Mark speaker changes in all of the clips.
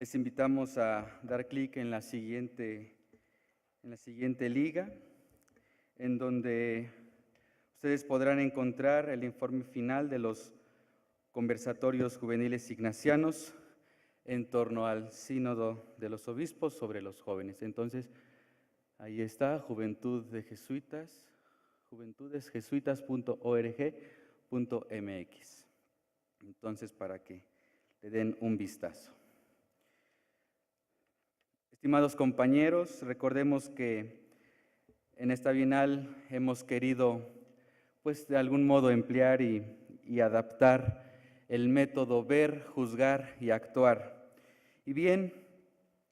Speaker 1: Les invitamos a dar clic en la siguiente liga, en donde ustedes podrán encontrar el informe final de los conversatorios juveniles ignacianos en torno al Sínodo de los Obispos sobre los jóvenes. Entonces, ahí está, Juventud de Jesuitas, juventudesjesuitas.org.mx. Entonces, para que le den un vistazo. Estimados compañeros, recordemos que en esta bienal hemos querido, pues de algún modo emplear y adaptar el método ver, juzgar y actuar. Y bien,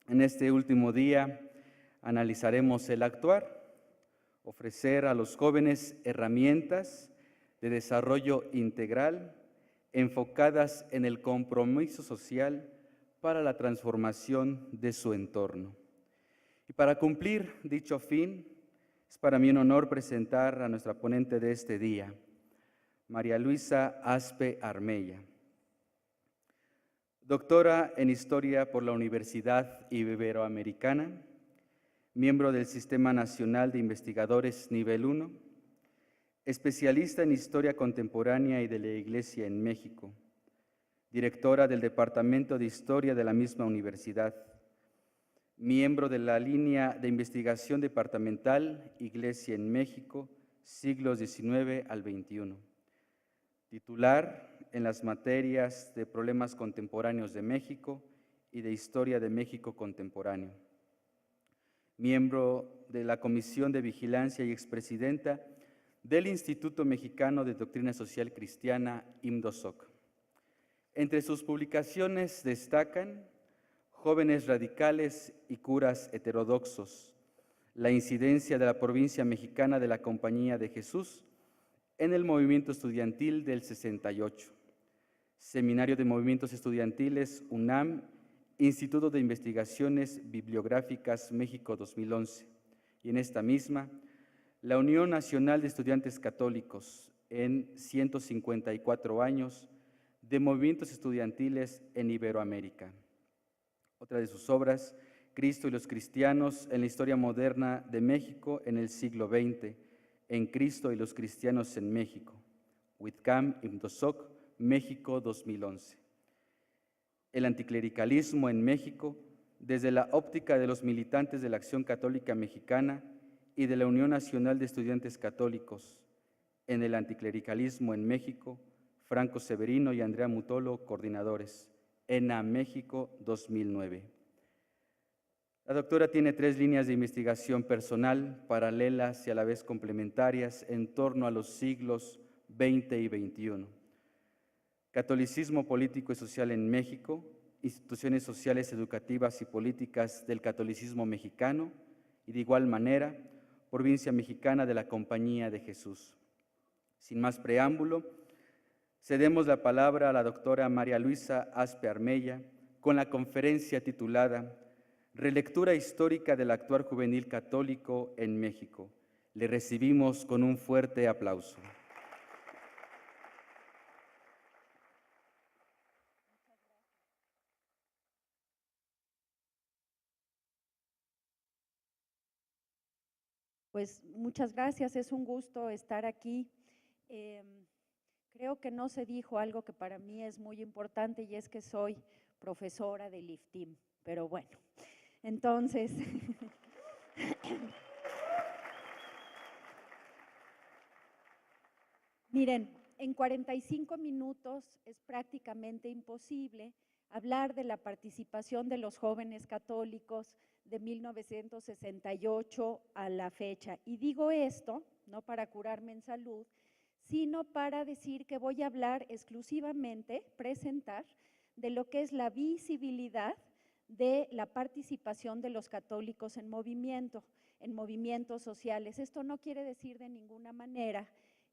Speaker 1: en este último día analizaremos el actuar, ofrecer a los jóvenes herramientas de desarrollo integral enfocadas en el compromiso social para la transformación de su entorno. Y para cumplir dicho fin, es para mí un honor presentar a nuestra ponente de este día, María Luisa Aspe Armella, doctora en Historia por la Universidad Iberoamericana, miembro del Sistema Nacional de Investigadores Nivel 1, especialista en Historia Contemporánea y de la Iglesia en México, directora del Departamento de Historia de la misma universidad, miembro de la línea de investigación departamental Iglesia en México, siglos XIX al XXI, titular en las materias de Problemas Contemporáneos de México y de Historia de México Contemporáneo, miembro de la Comisión de Vigilancia y expresidenta del Instituto Mexicano de Doctrina Social Cristiana, IMDOSOC. Entre sus publicaciones destacan Jóvenes radicales y curas heterodoxos, la incidencia de la provincia mexicana de la Compañía de Jesús en el movimiento estudiantil del 68, Seminario de Movimientos Estudiantiles UNAM, Instituto de Investigaciones Bibliográficas México 2011, y en esta misma, la Unión Nacional de Estudiantes Católicos en 154 años de movimientos estudiantiles en Iberoamérica. Otra de sus obras, Cristo y los cristianos en la historia moderna de México en el siglo XX, en Cristo y los cristianos en México, Whitcamp, IMDOSOC, México 2011. El anticlericalismo en México, desde la óptica de los militantes de la Acción Católica Mexicana y de la Unión Nacional de Estudiantes Católicos, en el anticlericalismo en México, Franco Severino y Andrea Mutolo, coordinadores, ENA México 2009. La doctora tiene 3 líneas de investigación personal, paralelas y a la vez complementarias en torno a los siglos XX y XXI. Catolicismo político y social en México, instituciones sociales, educativas y políticas del catolicismo mexicano y de igual manera, provincia mexicana de la Compañía de Jesús. Sin más preámbulo, cedemos la palabra a la doctora María Luisa Aspe Armella con la conferencia titulada Relectura histórica del actuar juvenil católico en México. Le recibimos con un fuerte aplauso.
Speaker 2: Pues muchas gracias, es un gusto estar aquí. Creo que no se dijo algo que para mí es muy importante y es que soy profesora del IFTIM, pero bueno, entonces, miren, en 45 minutos es prácticamente imposible hablar de la participación de los jóvenes católicos de 1968 a la fecha. Y digo esto, no para curarme en salud, sino para decir que voy a hablar exclusivamente, presentar, de lo que es la visibilidad de la participación de los católicos en movimientos sociales. Esto no quiere decir de ninguna manera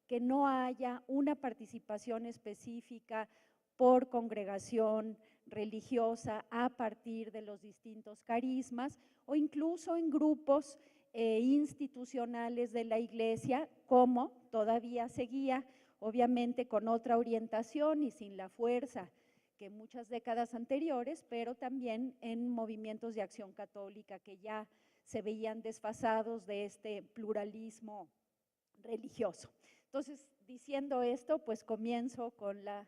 Speaker 2: que no haya una participación específica por congregación religiosa a partir de los distintos carismas o incluso en grupos institucionales de la Iglesia, como todavía seguía, obviamente con otra orientación y sin la fuerza que muchas décadas anteriores, pero también en movimientos de acción católica que ya se veían desfasados de este pluralismo religioso. Entonces, diciendo esto, pues comienzo con la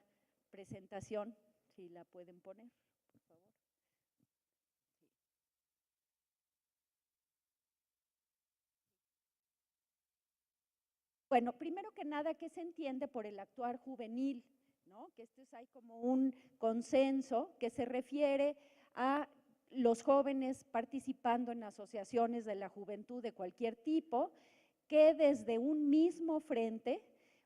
Speaker 2: presentación, si la pueden poner, por favor. Bueno, primero que nada, ¿qué se entiende por el actuar juvenil? ¿No? Que hay como un consenso que se refiere a los jóvenes participando en asociaciones de la juventud de cualquier tipo, que desde un mismo frente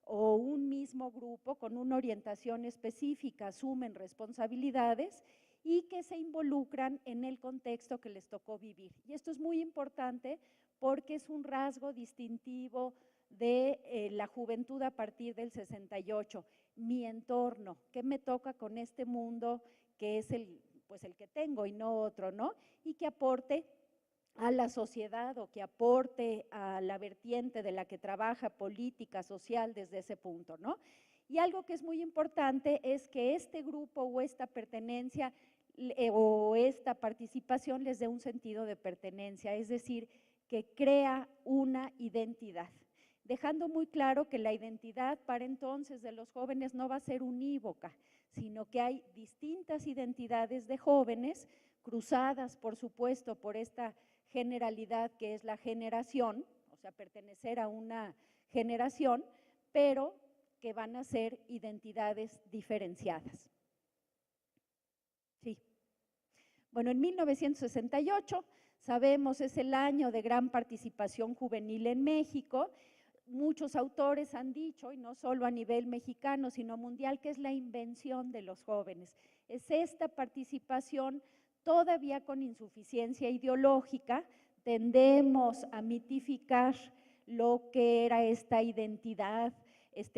Speaker 2: o un mismo grupo con una orientación específica asumen responsabilidades y que se involucran en el contexto que les tocó vivir. Y esto es muy importante porque es un rasgo distintivo de la juventud a partir del 68. Mi entorno, ¿qué me toca con este mundo que es pues el que tengo y no otro, ¿no? Y que aporte a la sociedad o que aporte a la vertiente de la que trabaja política, social desde ese punto, ¿no? Y algo que es muy importante es que este grupo o esta pertenencia o esta participación les dé un sentido de pertenencia, es decir, que crea una identidad, dejando muy claro que la identidad para entonces de los jóvenes no va a ser unívoca, sino que hay distintas identidades de jóvenes cruzadas, por supuesto, por esta generalidad que es la generación, o sea, pertenecer a una generación, pero que van a ser identidades diferenciadas. Sí. Bueno, en 1968, sabemos, es el año de gran participación juvenil en México. Muchos autores han dicho, y no solo a nivel mexicano, sino mundial, que es la invención de los jóvenes. Es esta participación todavía con insuficiencia ideológica, tendemos a mitificar lo que era esta identidad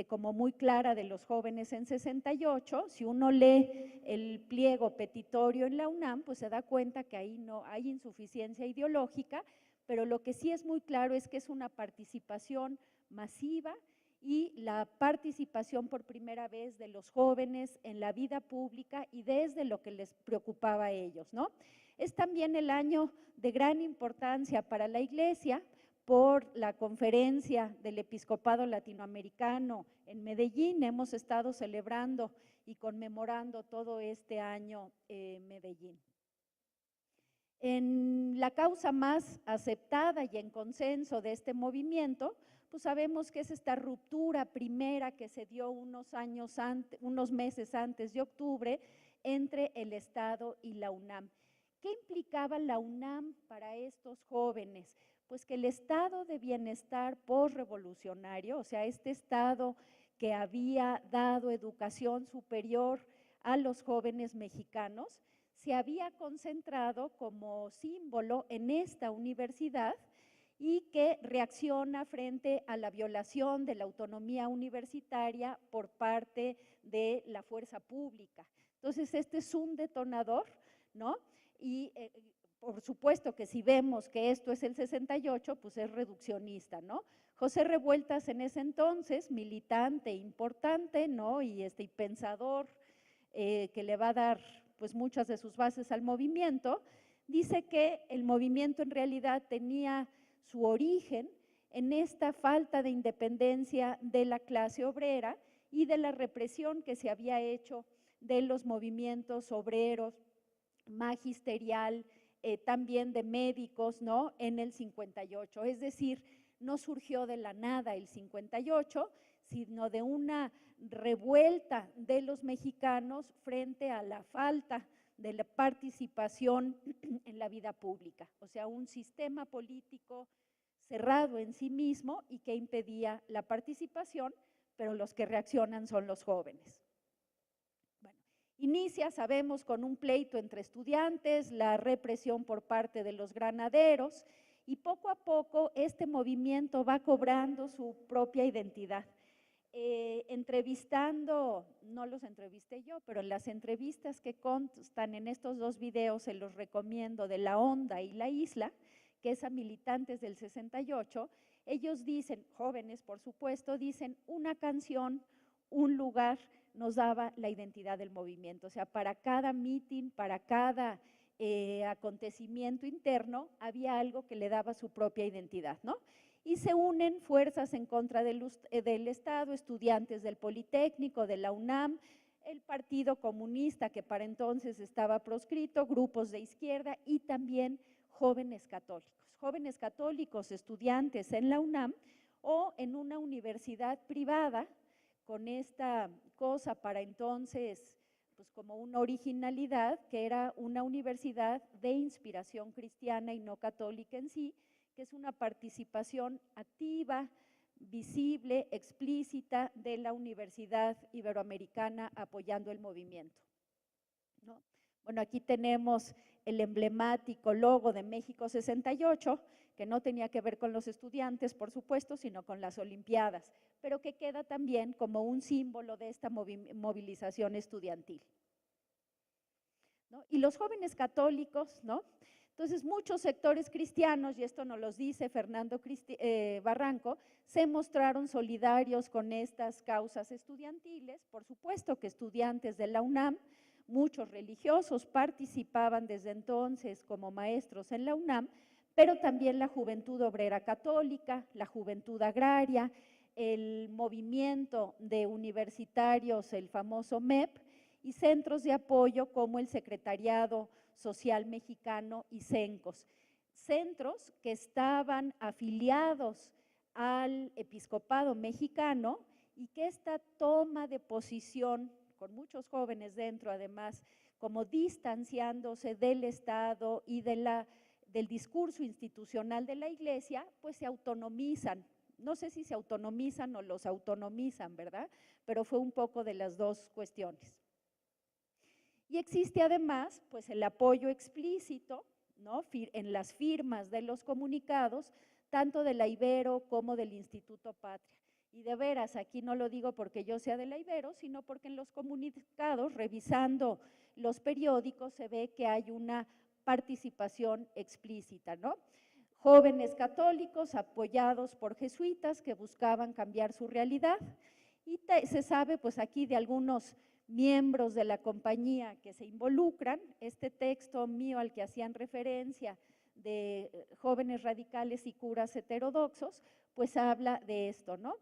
Speaker 2: como muy clara de los jóvenes en 68. Si uno lee el pliego petitorio en la UNAM, pues se da cuenta que ahí no hay insuficiencia ideológica, pero lo que sí es muy claro es que es una participación masiva y la participación por primera vez de los jóvenes en la vida pública y desde lo que les preocupaba a ellos, ¿no? Es también el año de gran importancia para la Iglesia por la conferencia del Episcopado Latinoamericano en Medellín. Hemos estado celebrando y conmemorando todo este año Medellín. En la causa más aceptada y en consenso de este movimiento, pues sabemos que es esta ruptura primera que se dio unos meses antes de octubre entre el Estado y la UNAM. ¿Qué implicaba la UNAM para estos jóvenes? Pues que el estado de bienestar postrevolucionario, o sea, este estado que había dado educación superior a los jóvenes mexicanos, se había concentrado como símbolo en esta universidad y que reacciona frente a la violación de la autonomía universitaria por parte de la fuerza pública. Entonces, este es un detonador, ¿no? Y por supuesto que si vemos que esto es el 68, pues es reduccionista, ¿no? José Revueltas en ese entonces, militante importante, ¿no? Y pensador que le va a dar pues muchas de sus bases al movimiento, dice que el movimiento en realidad tenía su origen en esta falta de independencia de la clase obrera y de la represión que se había hecho de los movimientos obreros, magisterial, también de médicos, ¿no? En el 58, es decir, no surgió de la nada el 58, sino de una revuelta de los mexicanos frente a la falta de la participación en la vida pública, o sea, un sistema político cerrado en sí mismo y que impedía la participación, pero los que reaccionan son los jóvenes. Bueno, inicia, sabemos, con un pleito entre estudiantes, la represión por parte de los granaderos, y poco a poco este movimiento va cobrando su propia identidad. Entrevistando, no los entrevisté yo, pero las entrevistas que constan en estos dos videos se los recomiendo, de La Onda y La Isla, que es a militantes del 68, ellos dicen, jóvenes por supuesto, dicen una canción, un lugar, nos daba la identidad del movimiento. O sea, para cada mitin, para cada acontecimiento interno, había algo que le daba su propia identidad, ¿no? Y se unen fuerzas en contra del Estado, estudiantes del Politécnico, de la UNAM, el Partido Comunista, que para entonces estaba proscrito, grupos de izquierda y también jóvenes católicos, estudiantes en la UNAM o en una universidad privada, con esta cosa para entonces, pues como una originalidad, que era una universidad de inspiración cristiana y no católica en sí, que es una participación activa, visible, explícita de la Universidad Iberoamericana apoyando el movimiento, ¿no? Bueno, aquí tenemos el emblemático logo de México 68, que no tenía que ver con los estudiantes, por supuesto, sino con las Olimpiadas, pero que queda también como un símbolo de esta movilización estudiantil, ¿no? Y los jóvenes católicos, ¿no? Entonces, muchos sectores cristianos, y esto nos lo dice Fernando Barranco, se mostraron solidarios con estas causas estudiantiles. Por supuesto que estudiantes de la UNAM, muchos religiosos participaban desde entonces como maestros en la UNAM, pero también la Juventud Obrera Católica, la Juventud Agraria, el movimiento de universitarios, el famoso MEP, y centros de apoyo como el Secretariado Social Mexicano y CENCOS, centros que estaban afiliados al episcopado mexicano y que esta toma de posición, con muchos jóvenes dentro además, como distanciándose del Estado y del discurso institucional de la Iglesia, pues se autonomizan. No sé si se autonomizan o los autonomizan, ¿verdad? Pero fue un poco de las dos cuestiones. Y existe además pues el apoyo explícito, ¿no?, en las firmas de los comunicados, tanto de la Ibero como del Instituto Patria. Y de veras, aquí no lo digo porque yo sea de la Ibero, sino porque en los comunicados, revisando los periódicos, se ve que hay una participación explícita, ¿no? Jóvenes católicos apoyados por jesuitas que buscaban cambiar su realidad. Y se sabe pues aquí de algunos miembros de la compañía que se involucran. Este texto mío al que hacían referencia de jóvenes radicales y curas heterodoxos, pues habla de esto, ¿no?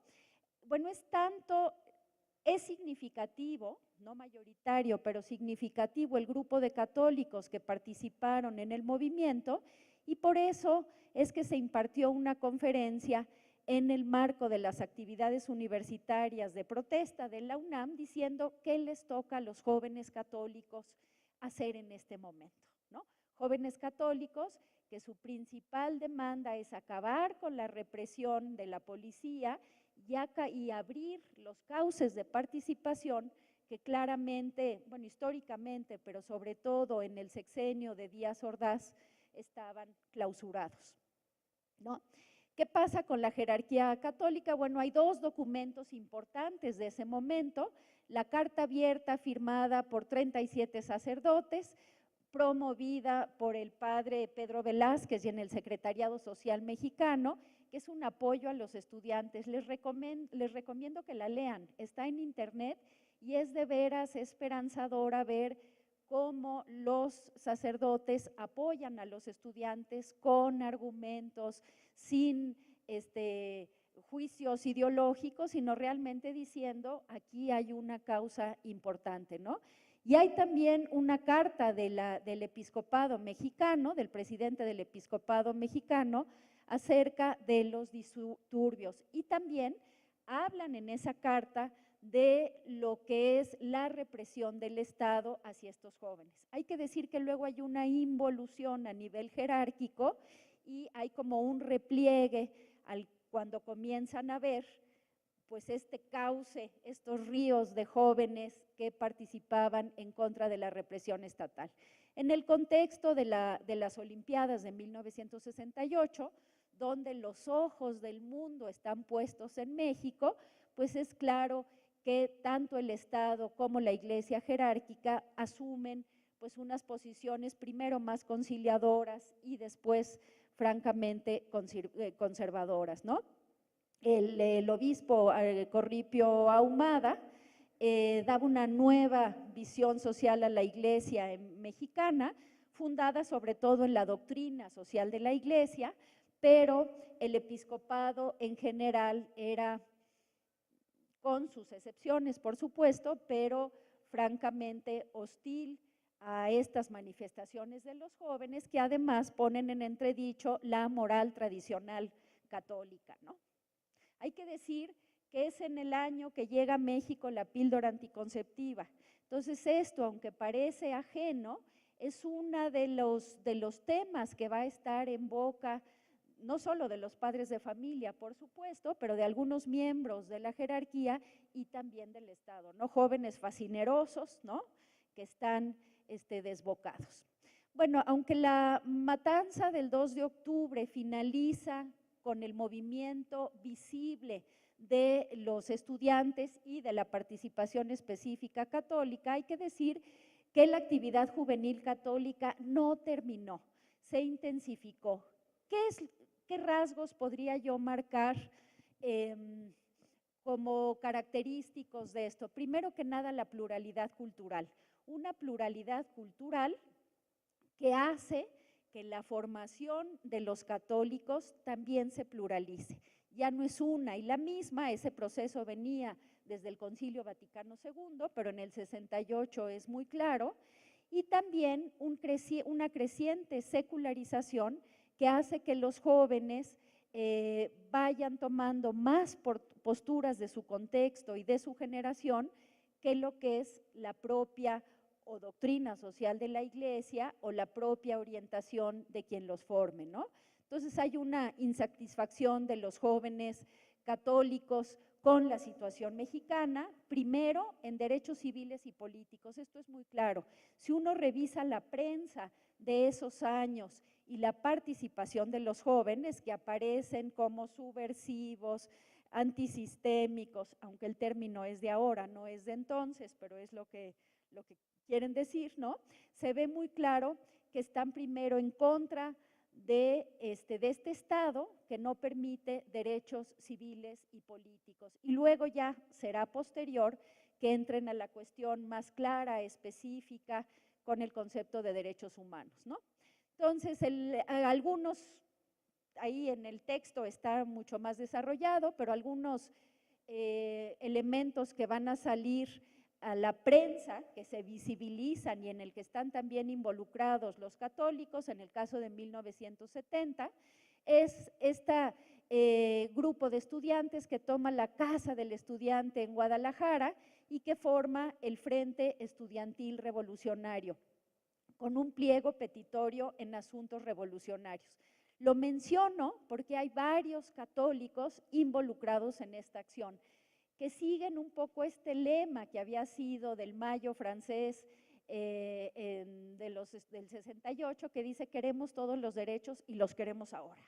Speaker 2: Bueno, es significativo, no mayoritario, pero significativo el grupo de católicos que participaron en el movimiento, y por eso es que se impartió una conferencia en el marco de las actividades universitarias de protesta de la UNAM, diciendo qué les toca a los jóvenes católicos hacer en este momento, ¿no? Jóvenes católicos que su principal demanda es acabar con la represión de la policía y abrir los cauces de participación que claramente, bueno, históricamente, pero sobre todo en el sexenio de Díaz Ordaz, estaban clausurados, ¿no? ¿Qué pasa con la jerarquía católica? Bueno, hay dos documentos importantes de ese momento: la carta abierta firmada por 37 sacerdotes, promovida por el padre Pedro Velázquez y en el Secretariado Social Mexicano, que es un apoyo a los estudiantes. Les recomiendo que la lean, está en internet y es de veras esperanzadora ver cómo los sacerdotes apoyan a los estudiantes con argumentos, sin juicios ideológicos, sino realmente diciendo aquí hay una causa importante, ¿no? Y hay también una carta del episcopado mexicano, del presidente del episcopado mexicano, acerca de los disturbios, y también hablan en esa carta de lo que es la represión del Estado hacia estos jóvenes. Hay que decir que luego hay una involución a nivel jerárquico y hay como un repliegue cuando comienzan a ver pues este cauce, estos ríos de jóvenes que participaban en contra de la represión estatal. En el contexto de las Olimpiadas de 1968, donde los ojos del mundo están puestos en México, pues es claro que tanto el Estado como la Iglesia jerárquica asumen pues unas posiciones primero más conciliadoras y después francamente conservadoras, ¿no? El obispo Corripio Ahumada daba una nueva visión social a la Iglesia mexicana, fundada sobre todo en la doctrina social de la Iglesia, pero el episcopado en general era, con sus excepciones, por supuesto, pero francamente hostil a estas manifestaciones de los jóvenes, que además ponen en entredicho la moral tradicional católica, ¿no? Hay que decir que es en el año que llega a México la píldora anticonceptiva. Entonces esto, aunque parece ajeno, es uno de los temas que va a estar en boca no solo de los padres de familia, por supuesto, pero de algunos miembros de la jerarquía y también del Estado, ¿no? Jóvenes fascinerosos, ¿no? Que están desbocados. Bueno, aunque la matanza del 2 de octubre finaliza con el movimiento visible de los estudiantes y de la participación específica católica, hay que decir que la actividad juvenil católica no terminó, se intensificó. ¿Qué rasgos podría yo marcar como característicos de esto? Primero que nada, la pluralidad cultural. Una pluralidad cultural que hace que la formación de los católicos también se pluralice. Ya no es una y la misma, ese proceso venía desde el Concilio Vaticano II, pero en el 68 es muy claro, y también una creciente secularización que hace que los jóvenes vayan tomando más posturas de su contexto y de su generación que lo que es la propia o doctrina social de la Iglesia o la propia orientación de quien los forme, ¿no? Entonces hay una insatisfacción de los jóvenes católicos con la situación mexicana, primero en derechos civiles y políticos, esto es muy claro. Si uno revisa la prensa de esos años y la participación de los jóvenes que aparecen como subversivos, antisistémicos, aunque el término es de ahora, no es de entonces, pero es lo que quieren decir, ¿no? Se ve muy claro que están primero en contra de este Estado que no permite derechos civiles y políticos. Y luego ya será posterior que entren a la cuestión más clara, específica, con el concepto de derechos humanos, ¿no? Entonces, algunos, ahí en el texto está mucho más desarrollado, pero algunos elementos que van a salir a la prensa, que se visibilizan y en el que están también involucrados los católicos, en el caso de 1970, es este grupo de estudiantes que toma la Casa del Estudiante en Guadalajara y que forma el Frente Estudiantil Revolucionario, con un pliego petitorio en asuntos revolucionarios. Lo menciono porque hay varios católicos involucrados en esta acción, que siguen un poco este lema que había sido del Mayo francés del 68, que dice: queremos todos los derechos y los queremos ahora,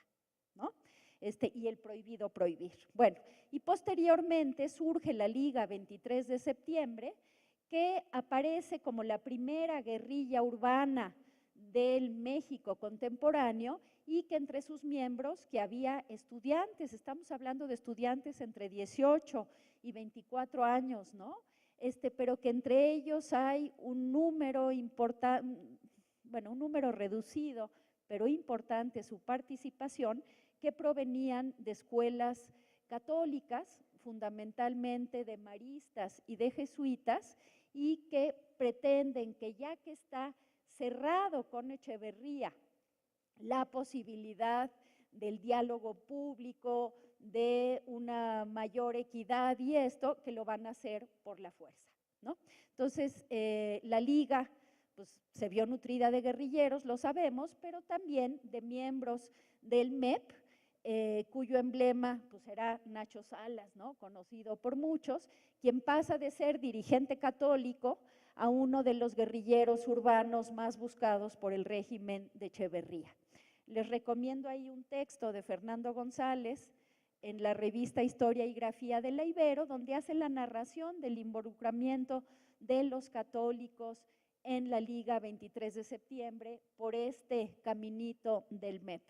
Speaker 2: ¿no? Y el prohibido prohibir. Bueno, y posteriormente surge la Liga 23 de septiembre, que aparece como la primera guerrilla urbana del México contemporáneo y que entre sus miembros que había estudiantes, estamos hablando de estudiantes entre 18 y 24 años, ¿no? Pero que entre ellos hay un número importante, bueno, un número reducido, pero importante su participación, que provenían de escuelas católicas, fundamentalmente de maristas y de jesuitas, y que pretenden que ya que está cerrado con Echeverría la posibilidad del diálogo público, de una mayor equidad y esto, que lo van a hacer por la fuerza, ¿no? Entonces, la Liga pues, se vio nutrida de guerrilleros, lo sabemos, pero también de miembros del MEP, cuyo emblema pues, era Nacho Salas, ¿no? Conocido por muchos, quien pasa de ser dirigente católico a uno de los guerrilleros urbanos más buscados por el régimen de Echeverría. Les recomiendo ahí un texto de Fernando González en la revista Historia y Grafía de la Ibero, donde hace la narración del involucramiento de los católicos en la Liga 23 de septiembre por este caminito del MEP,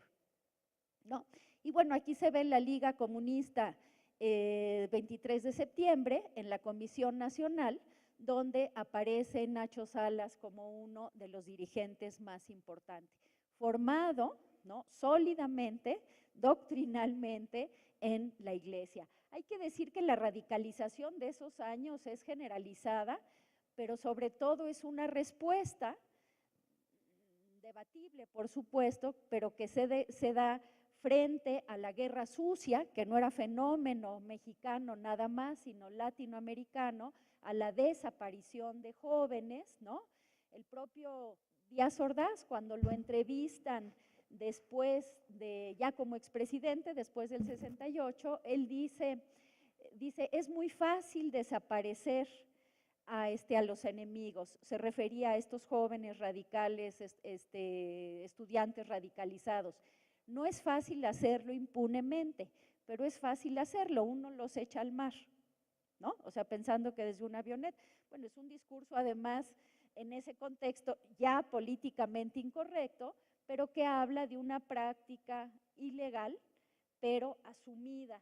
Speaker 2: ¿no? Y bueno, aquí se ve la Liga Comunista 23 de septiembre en la Comisión Nacional, donde aparece Nacho Salas como uno de los dirigentes más importantes, formado, ¿no?, sólidamente, doctrinalmente en la Iglesia. Hay que decir que la radicalización de esos años es generalizada, pero sobre todo es una respuesta debatible, por supuesto, pero que se da frente a la guerra sucia, que no era fenómeno mexicano nada más, sino latinoamericano, a la desaparición de jóvenes, ¿no? El propio Díaz Ordaz, cuando lo entrevistan después de, ya como expresidente, después del 68, él dice, es muy fácil desaparecer a los enemigos. Se refería a estos jóvenes radicales, estudiantes radicalizados. No es fácil hacerlo impunemente, pero es fácil hacerlo, uno los echa al mar, ¿no? O sea, pensando que desde una avioneta. Bueno, es un discurso además en ese contexto ya políticamente incorrecto, pero que habla de una práctica ilegal, pero asumida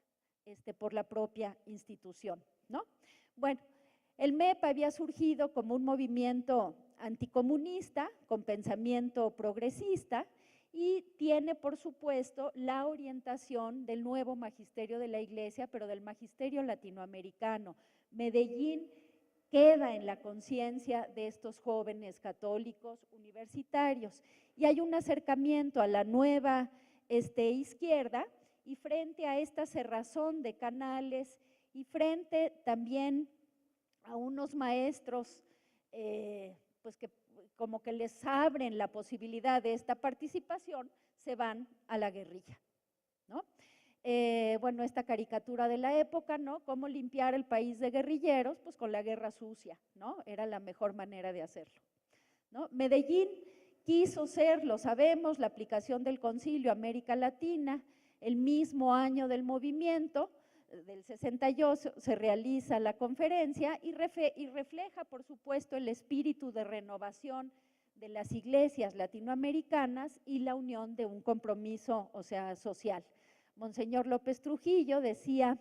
Speaker 2: por la propia institución, ¿no? Bueno, el MEP había surgido como un movimiento anticomunista con pensamiento progresista y tiene, por supuesto, la orientación del nuevo magisterio de la Iglesia, pero del magisterio latinoamericano. Medellín queda en la conciencia de estos jóvenes católicos universitarios y hay un acercamiento a la nueva izquierda y frente a esta cerrazón de canales y frente también a unos maestros pues que como que les abren la posibilidad de esta participación, se van a la guerrilla, ¿no? Bueno, esta caricatura de la época, ¿no? ¿Cómo limpiar el país de guerrilleros? Pues con la guerra sucia, ¿no? Era la mejor manera de hacerlo, ¿no? Medellín quiso ser, lo sabemos, la aplicación del Concilio América Latina, el mismo año del movimiento, del 68 se realiza la conferencia y refleja, por supuesto, el espíritu de renovación de las iglesias latinoamericanas y la unión de un compromiso, o sea, social. Monseñor López Trujillo decía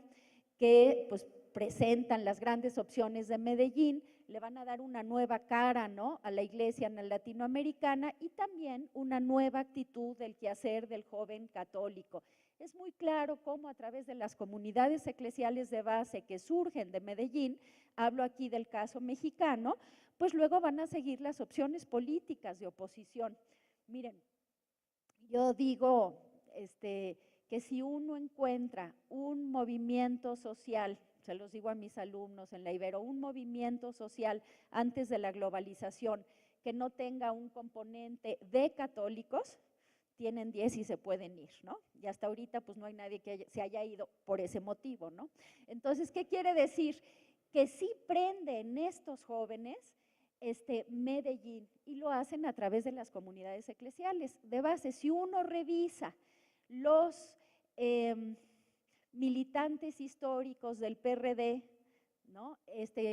Speaker 2: que pues presentan las grandes opciones de Medellín, le van a dar una nueva cara, ¿no?, a la iglesia latinoamericana y también una nueva actitud del quehacer del joven católico. Es muy claro cómo a través de las comunidades eclesiales de base que surgen de Medellín, hablo aquí del caso mexicano, pues luego van a seguir las opciones políticas de oposición. Miren, yo digo que si uno encuentra un movimiento social, se los digo a mis alumnos en la Ibero, un movimiento social antes de la globalización que no tenga un componente de católicos, tienen 10 y se pueden ir, ¿no? Y hasta ahorita pues no hay nadie que se haya ido por ese motivo, ¿no? Entonces, ¿qué quiere decir? Que sí prende en estos jóvenes Medellín y lo hacen a través de las comunidades eclesiales de base. Si uno revisa los militantes históricos del PRD, ¿no?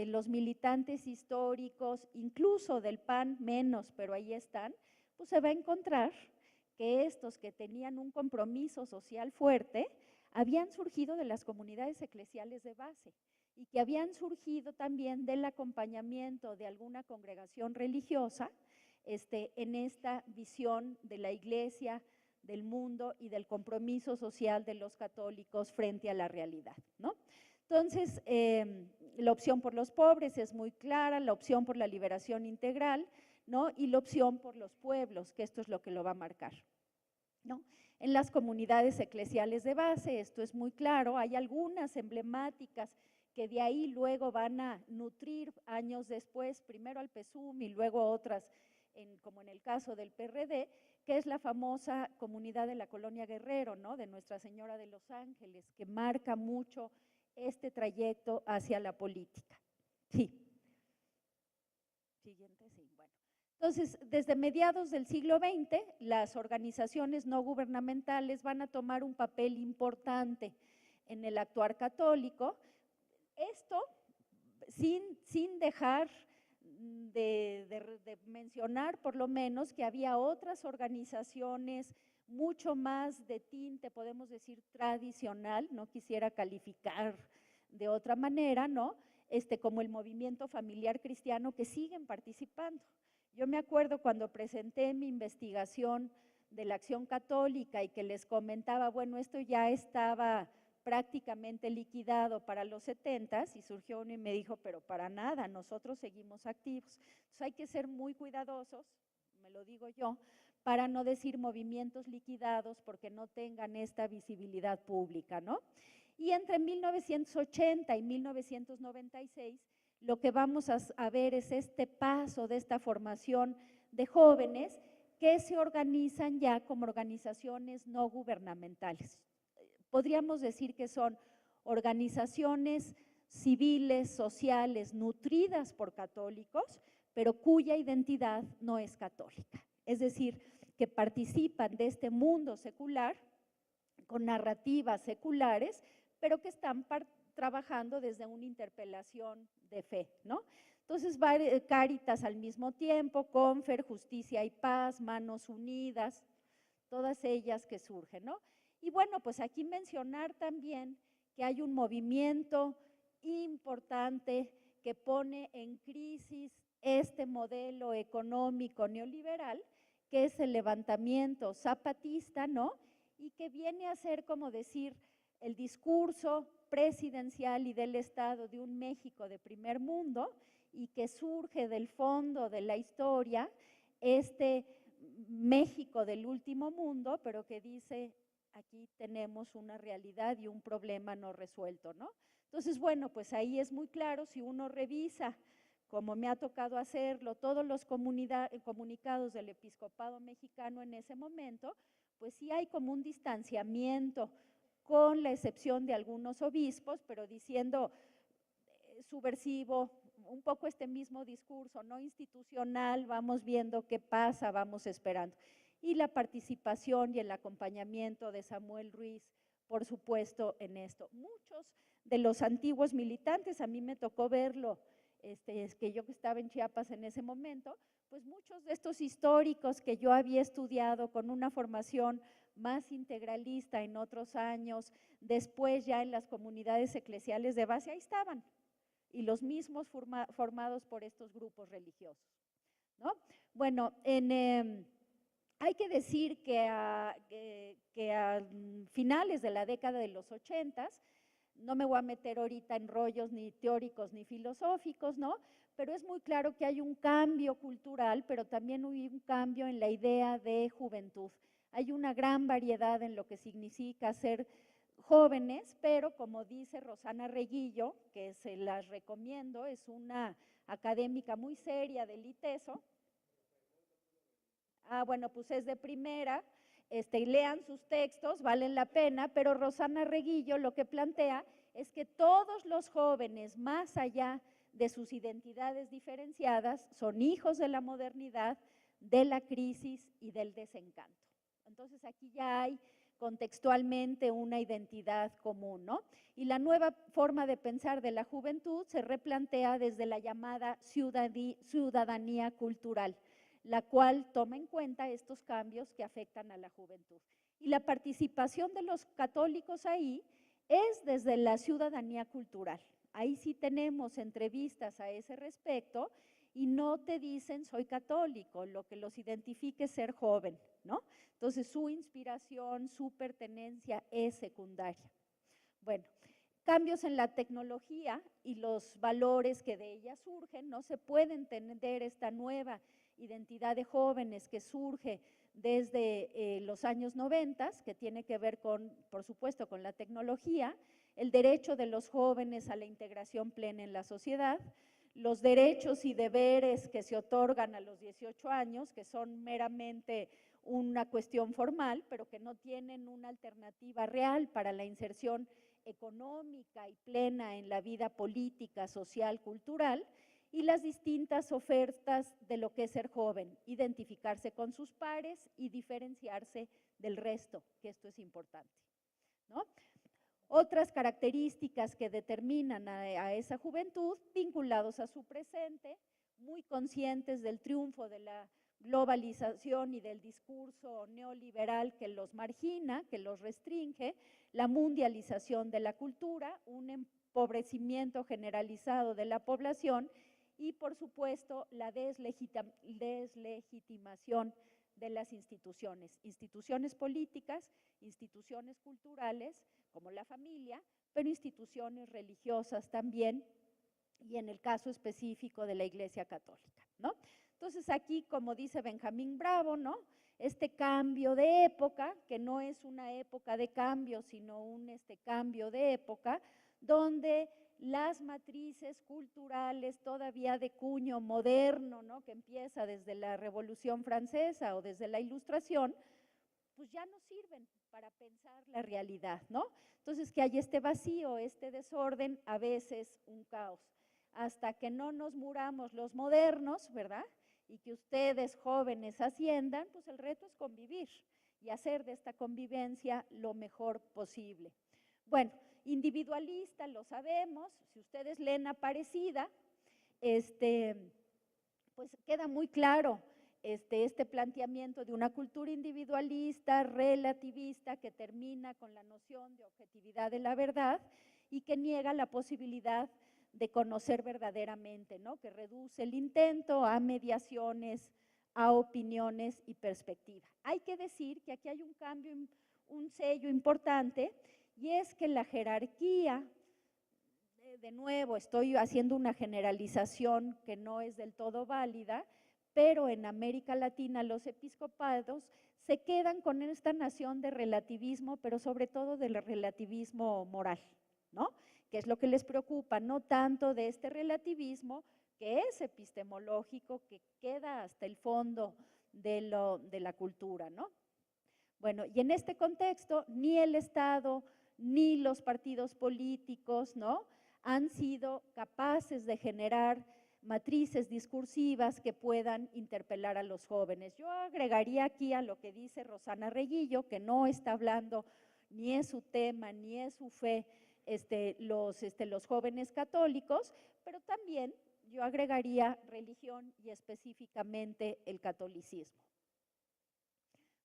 Speaker 2: Los militantes históricos, incluso del PAN menos, pero ahí están, pues se va a encontrar que estos que tenían un compromiso social fuerte habían surgido de las comunidades eclesiales de base y que habían surgido también del acompañamiento de alguna congregación religiosa en esta visión de la iglesia, del mundo y del compromiso social de los católicos frente a la realidad, ¿no? Entonces, la opción por los pobres es muy clara, la opción por la liberación integral, ¿no? Y la opción por los pueblos, que esto es lo que lo va a marcar, ¿no? En las comunidades eclesiales de base, esto es muy claro, hay algunas emblemáticas que de ahí luego van a nutrir años después, primero al PSUM y luego otras, como en el caso del PRD, que es la famosa comunidad de la Colonia Guerrero, ¿no?, de Nuestra Señora de los Ángeles, que marca mucho este trayecto hacia la política. Sí. Siguiente, sí, bueno. Entonces, desde mediados del siglo XX, las organizaciones no gubernamentales van a tomar un papel importante en el actuar católico. Esto sin dejar de mencionar por lo menos que había otras organizaciones mucho más de tinte, podemos decir, tradicional, no quisiera calificar de otra manera, ¿no? Como el movimiento familiar cristiano, que siguen participando. Yo me acuerdo cuando presenté mi investigación de la Acción Católica y que les comentaba, bueno, esto ya estaba prácticamente liquidado para los 70s, y surgió uno y me dijo, pero para nada, nosotros seguimos activos. Entonces hay que ser muy cuidadosos, me lo digo yo, para no decir movimientos liquidados porque no tengan esta visibilidad pública, ¿no? Y entre 1980 y 1996, lo que vamos a ver es este paso de esta formación de jóvenes que se organizan ya como organizaciones no gubernamentales. Podríamos decir que son organizaciones civiles, sociales, nutridas por católicos, pero cuya identidad no es católica. Es decir, que participan de este mundo secular, con narrativas seculares, pero que están trabajando desde una interpelación de fe, ¿no? Entonces, Cáritas al mismo tiempo, Confer, Justicia y Paz, Manos Unidas, todas ellas que surgen, ¿no? Y bueno, pues aquí mencionar también que hay un movimiento importante que pone en crisis este modelo económico neoliberal, que es el levantamiento zapatista, ¿no? Y que viene a ser, como decir, el discurso presidencial y del Estado de un México de primer mundo, y que surge del fondo de la historia, México del último mundo, pero que dice, aquí tenemos una realidad y un problema no resuelto, ¿no? Entonces, bueno, pues ahí es muy claro, si uno revisa, como me ha tocado hacerlo, todos los comunicados del episcopado mexicano en ese momento, pues sí hay como un distanciamiento, con la excepción de algunos obispos, pero diciendo subversivo, un poco este mismo discurso, no institucional, vamos viendo qué pasa, vamos esperando. Y la participación y el acompañamiento de Samuel Ruiz, por supuesto, en esto. Muchos de los antiguos militantes, a mí me tocó verlo, es que yo que estaba en Chiapas en ese momento, pues muchos de estos históricos que yo había estudiado con una formación más integralista en otros años, después ya en las comunidades eclesiales de base, ahí estaban, y los mismos formados por estos grupos religiosos, ¿no? Bueno, hay que decir que a finales de la década de los 80s, no me voy a meter ahorita en rollos ni teóricos ni filosóficos, ¿no? Pero es muy claro que hay un cambio cultural, pero también hay un cambio en la idea de juventud. Hay una gran variedad en lo que significa ser jóvenes, pero como dice Rosana Reguillo, que se las recomiendo, es una académica muy seria del ITESO. Bueno, pues es de primera, lean sus textos, valen la pena, pero Rosana Reguillo lo que plantea es que todos los jóvenes, más allá de sus identidades diferenciadas, son hijos de la modernidad, de la crisis y del desencanto. Entonces aquí ya hay contextualmente una identidad común, ¿no? Y la nueva forma de pensar de la juventud se replantea desde la llamada ciudadanía cultural, la cual toma en cuenta estos cambios que afectan a la juventud. Y la participación de los católicos ahí es desde la ciudadanía cultural. Ahí sí tenemos entrevistas a ese respecto y no te dicen soy católico, lo que los identifique es ser joven, ¿no? Entonces su inspiración, su pertenencia es secundaria. Bueno, cambios en la tecnología y los valores que de ella surgen, no se puede entender esta nueva identidad de jóvenes que surge desde los años 90, que tiene que ver con, por supuesto, con la tecnología, el derecho de los jóvenes a la integración plena en la sociedad, los derechos y deberes que se otorgan a los 18 años, que son meramente una cuestión formal, pero que no tienen una alternativa real para la inserción económica y plena en la vida política, social, cultural, y las distintas ofertas de lo que es ser joven, identificarse con sus pares y diferenciarse del resto, que esto es importante, ¿no? Otras características que determinan a esa juventud, vinculados a su presente, muy conscientes del triunfo de la globalización y del discurso neoliberal que los margina, que los restringe, la mundialización de la cultura, un empobrecimiento generalizado de la población y, por supuesto, la deslegitimación de las instituciones políticas, instituciones culturales, como la familia, pero instituciones religiosas también, y en el caso específico de la Iglesia Católica, ¿no? Entonces aquí, como dice Benjamín Bravo, ¿no? Este cambio de época, que no es una época de cambio, sino un cambio de época, donde las matrices culturales todavía de cuño moderno, ¿no? Que empieza desde la Revolución Francesa o desde la Ilustración, pues ya no sirven para pensar la realidad, ¿no? Entonces que hay este vacío, este desorden, a veces un caos. Hasta que no nos muramos los modernos, ¿verdad? Y que ustedes jóvenes asciendan, pues el reto es convivir y hacer de esta convivencia lo mejor posible. Bueno, individualista, lo sabemos, si ustedes leen Aparecida, pues queda muy claro este planteamiento de una cultura individualista, relativista, que termina con la noción de objetividad de la verdad y que niega la posibilidad de conocer verdaderamente, ¿no? Que reduce el intento a mediaciones, a opiniones y perspectiva. Hay que decir que aquí hay un cambio, un sello importante, y es que la jerarquía, de nuevo estoy haciendo una generalización que no es del todo válida, pero en América Latina los episcopados se quedan con esta noción de relativismo, pero sobre todo del relativismo moral, ¿no? Que es lo que les preocupa, no tanto de este relativismo que es epistemológico, que queda hasta el fondo de la cultura, ¿no? Bueno, y en este contexto, ni el Estado, ni los partidos políticos, ¿no? Han sido capaces de generar matrices discursivas que puedan interpelar a los jóvenes. Yo agregaría aquí a lo que dice Rosana Reguillo, que no está hablando, ni es su tema, ni es su fe, los jóvenes católicos, pero también yo agregaría religión y específicamente el catolicismo.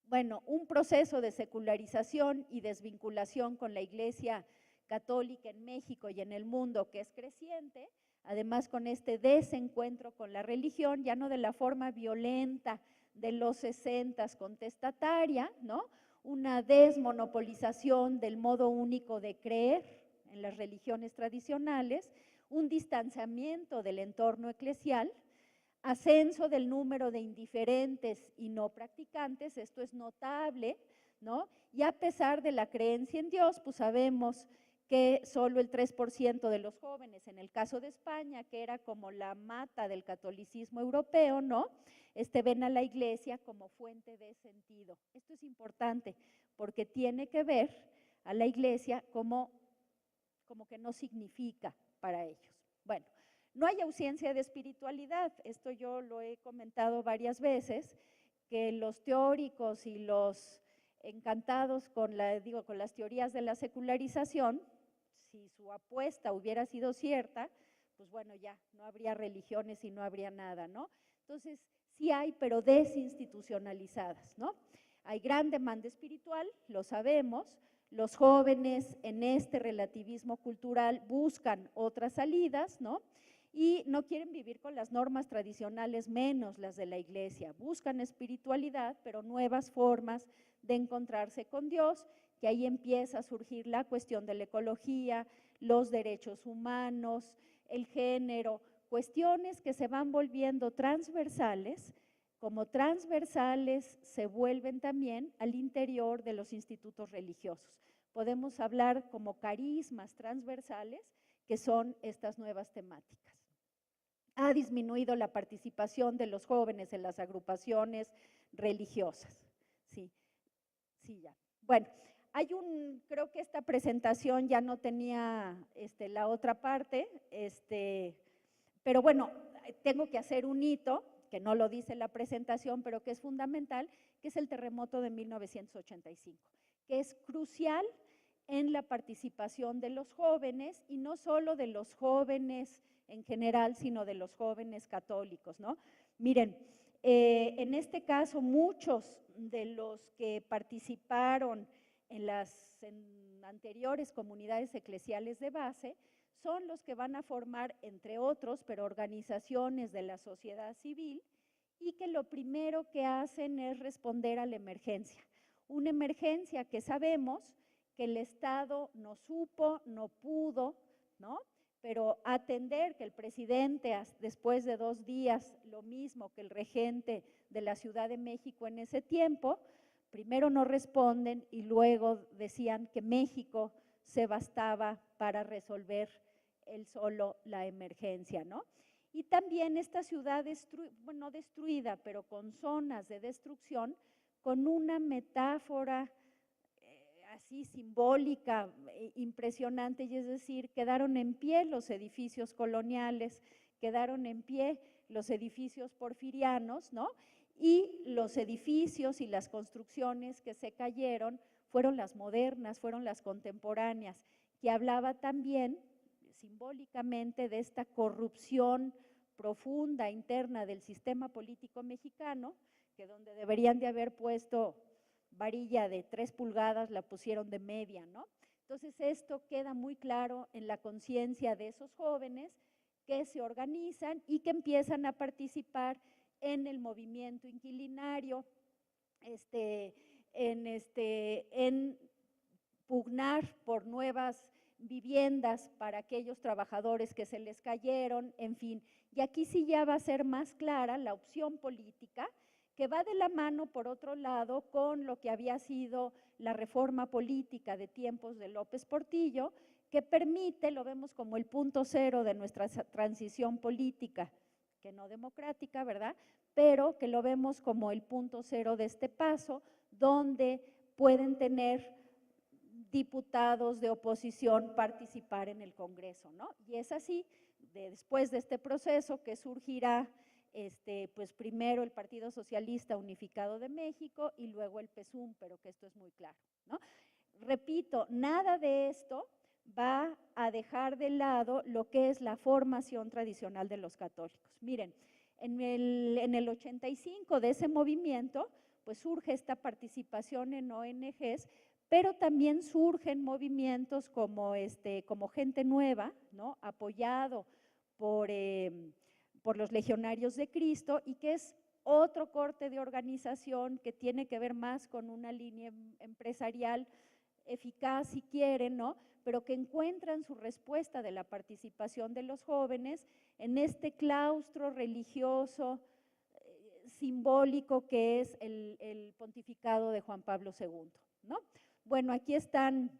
Speaker 2: Bueno, un proceso de secularización y desvinculación con la Iglesia Católica en México y en el mundo que es creciente, además con este desencuentro con la religión, ya no de la forma violenta de los 60s contestataria, ¿no? Una desmonopolización del modo único de creer en las religiones tradicionales, un distanciamiento del entorno eclesial, ascenso del número de indiferentes y no practicantes, esto es notable, ¿no? Y a pesar de la creencia en Dios, pues sabemos que solo el 3% de los jóvenes, en el caso de España, que era como la mata del catolicismo europeo, ¿no? Ven a la Iglesia como fuente de sentido. Esto es importante porque tiene que ver a la Iglesia como que no significa para ellos. Bueno, no hay ausencia de espiritualidad, esto yo lo he comentado varias veces, que los teóricos y los encantados con las teorías de la secularización, si su apuesta hubiera sido cierta, pues bueno, ya no habría religiones y no habría nada, ¿no? Entonces, sí hay, pero desinstitucionalizadas, ¿no? Hay gran demanda espiritual, lo sabemos. Los jóvenes en este relativismo cultural buscan otras salidas, ¿no? Y no quieren vivir con las normas tradicionales, menos las de la Iglesia. Buscan espiritualidad, pero nuevas formas de encontrarse con Dios, que ahí empieza a surgir la cuestión de la ecología, los derechos humanos, el género, cuestiones que se van volviendo transversales, como transversales se vuelven también al interior de los institutos religiosos. Podemos hablar como carismas transversales, que son estas nuevas temáticas. Ha disminuido la participación de los jóvenes en las agrupaciones religiosas. Sí, ya. Bueno, creo que esta presentación ya no tenía la otra parte, pero bueno, tengo que hacer un hito, que no lo dice la presentación, pero que es fundamental, que es el terremoto de 1985, que es crucial en la participación de los jóvenes, y no solo de los jóvenes en general, sino de los jóvenes católicos, ¿no? Miren, en este caso, muchos de los que participaron en las anteriores comunidades eclesiales de base son los que van a formar, entre otros, pero organizaciones de la sociedad civil, y que lo primero que hacen es responder a la emergencia. Una emergencia que sabemos que el Estado no supo, no pudo, ¿no? Pero atender que el presidente, después de 2 días, lo mismo que el regente de la Ciudad de México en ese tiempo, primero no responden y luego decían que México se bastaba para resolver él solo la emergencia, ¿no? Y también esta ciudad, no destruida, pero con zonas de destrucción, con una metáfora así simbólica, impresionante, y es decir, quedaron en pie los edificios coloniales, quedaron en pie los edificios porfirianos, ¿no? Y los edificios y las construcciones que se cayeron fueron las modernas, fueron las contemporáneas, que hablaba también simbólicamente de esta corrupción profunda interna del sistema político mexicano, que donde deberían de haber puesto varilla de 3 pulgadas, la pusieron de media, ¿no? Entonces esto queda muy claro en la conciencia de esos jóvenes que se organizan y que empiezan a participar en el movimiento inquilinario, en pugnar por nuevas viviendas para aquellos trabajadores que se les cayeron, en fin. Y aquí sí ya va a ser más clara la opción política, que va de la mano, por otro lado, con lo que había sido la reforma política de tiempos de López Portillo, que permite, lo vemos como el punto cero de nuestra transición política, que no democrática, ¿verdad?, pero que lo vemos como el punto cero de este paso, donde pueden tener diputados de oposición participar en el Congreso, ¿no? Y es así, después de este proceso, que surgirá pues primero el Partido Socialista Unificado de México y luego el PSUM, pero que esto es muy claro, ¿no? Repito, nada de esto va a dejar de lado lo que es la formación tradicional de los católicos. Miren, en el 85 de ese movimiento, pues surge esta participación en ONGs, pero también surgen movimientos como Gente Nueva, ¿no?, apoyado por los Legionarios de Cristo, y que es otro corte de organización que tiene que ver más con una línea empresarial eficaz, si quieren, ¿no?, pero que encuentran su respuesta de la participación de los jóvenes en este claustro religioso simbólico que es el pontificado de Juan Pablo II, ¿no? Bueno, aquí están,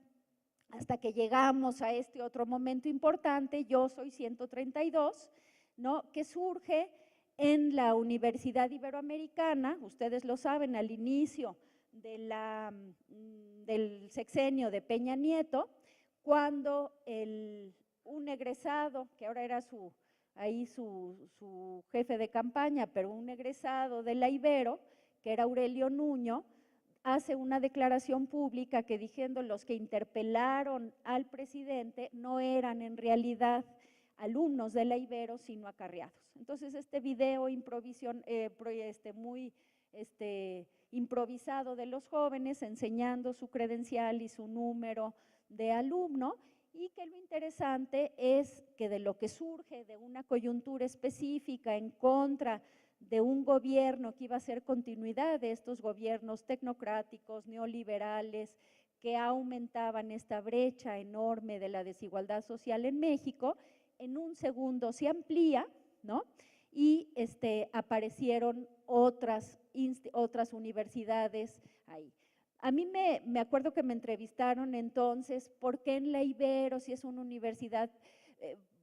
Speaker 2: hasta que llegamos a este otro momento importante, Yo Soy 132, ¿no?, que surge en la Universidad Iberoamericana, ustedes lo saben, al inicio del sexenio de Peña Nieto, cuando un egresado, que ahora era su jefe de campaña, pero un egresado de la Ibero, que era Aurelio Nuño, hace una declaración pública que diciendo los que interpelaron al presidente no eran en realidad alumnos de la Ibero, sino acarreados. Entonces, este video muy improvisado de los jóvenes enseñando su credencial y su número de alumno, y que lo interesante es que de lo que surge de una coyuntura específica en contra de un gobierno que iba a ser continuidad de estos gobiernos tecnocráticos, neoliberales, que aumentaban esta brecha enorme de la desigualdad social en México, en un segundo se amplía, ¿no?, y aparecieron otras universidades ahí. A mí me acuerdo que me entrevistaron entonces, ¿por qué en la Ibero, si es una universidad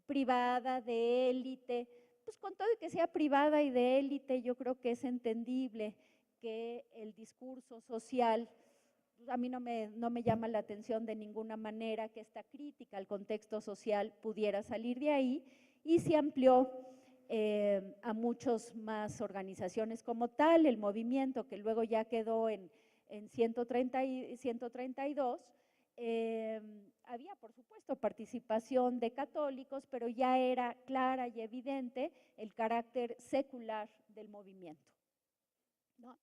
Speaker 2: privada, de élite? Pues con todo y que sea privada y de élite, yo creo que es entendible que el discurso social, a mí no me llama la atención de ninguna manera que esta crítica al contexto social pudiera salir de ahí, y se amplió a muchas más organizaciones como tal, el movimiento que luego ya quedó en 132, había, por supuesto, participación de católicos, pero ya era clara y evidente el carácter secular del movimiento, ¿no?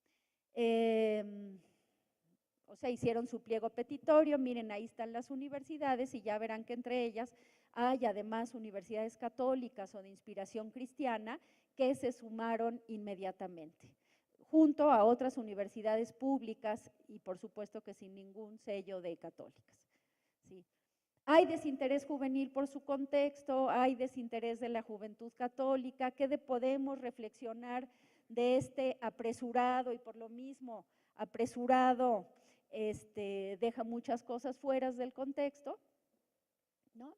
Speaker 2: O sea, hicieron su pliego petitorio, miren, ahí están las universidades y ya verán que entre ellas hay además universidades católicas o de inspiración cristiana que se sumaron inmediatamente, junto a otras universidades públicas y por supuesto que sin ningún sello de católicas. ¿Sí? Hay desinterés juvenil por su contexto, hay desinterés de la juventud católica. ¿Qué podemos reflexionar de este apresurado y por lo mismo apresurado deja muchas cosas fuera del contexto, ¿no?